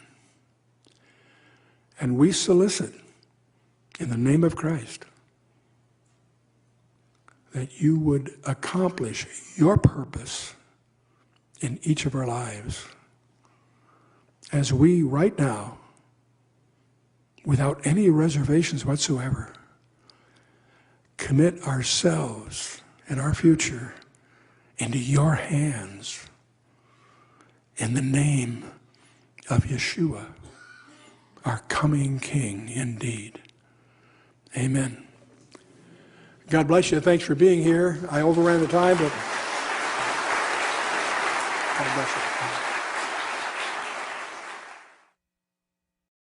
And we solicit, in the name of Christ, that you would accomplish your purpose in each of our lives. As we, right now, without any reservations whatsoever, commit ourselves and our future into your hands in the name of Yeshua, our coming King indeed. Amen. God bless you. Thanks for being here. I overran the time, but God bless you.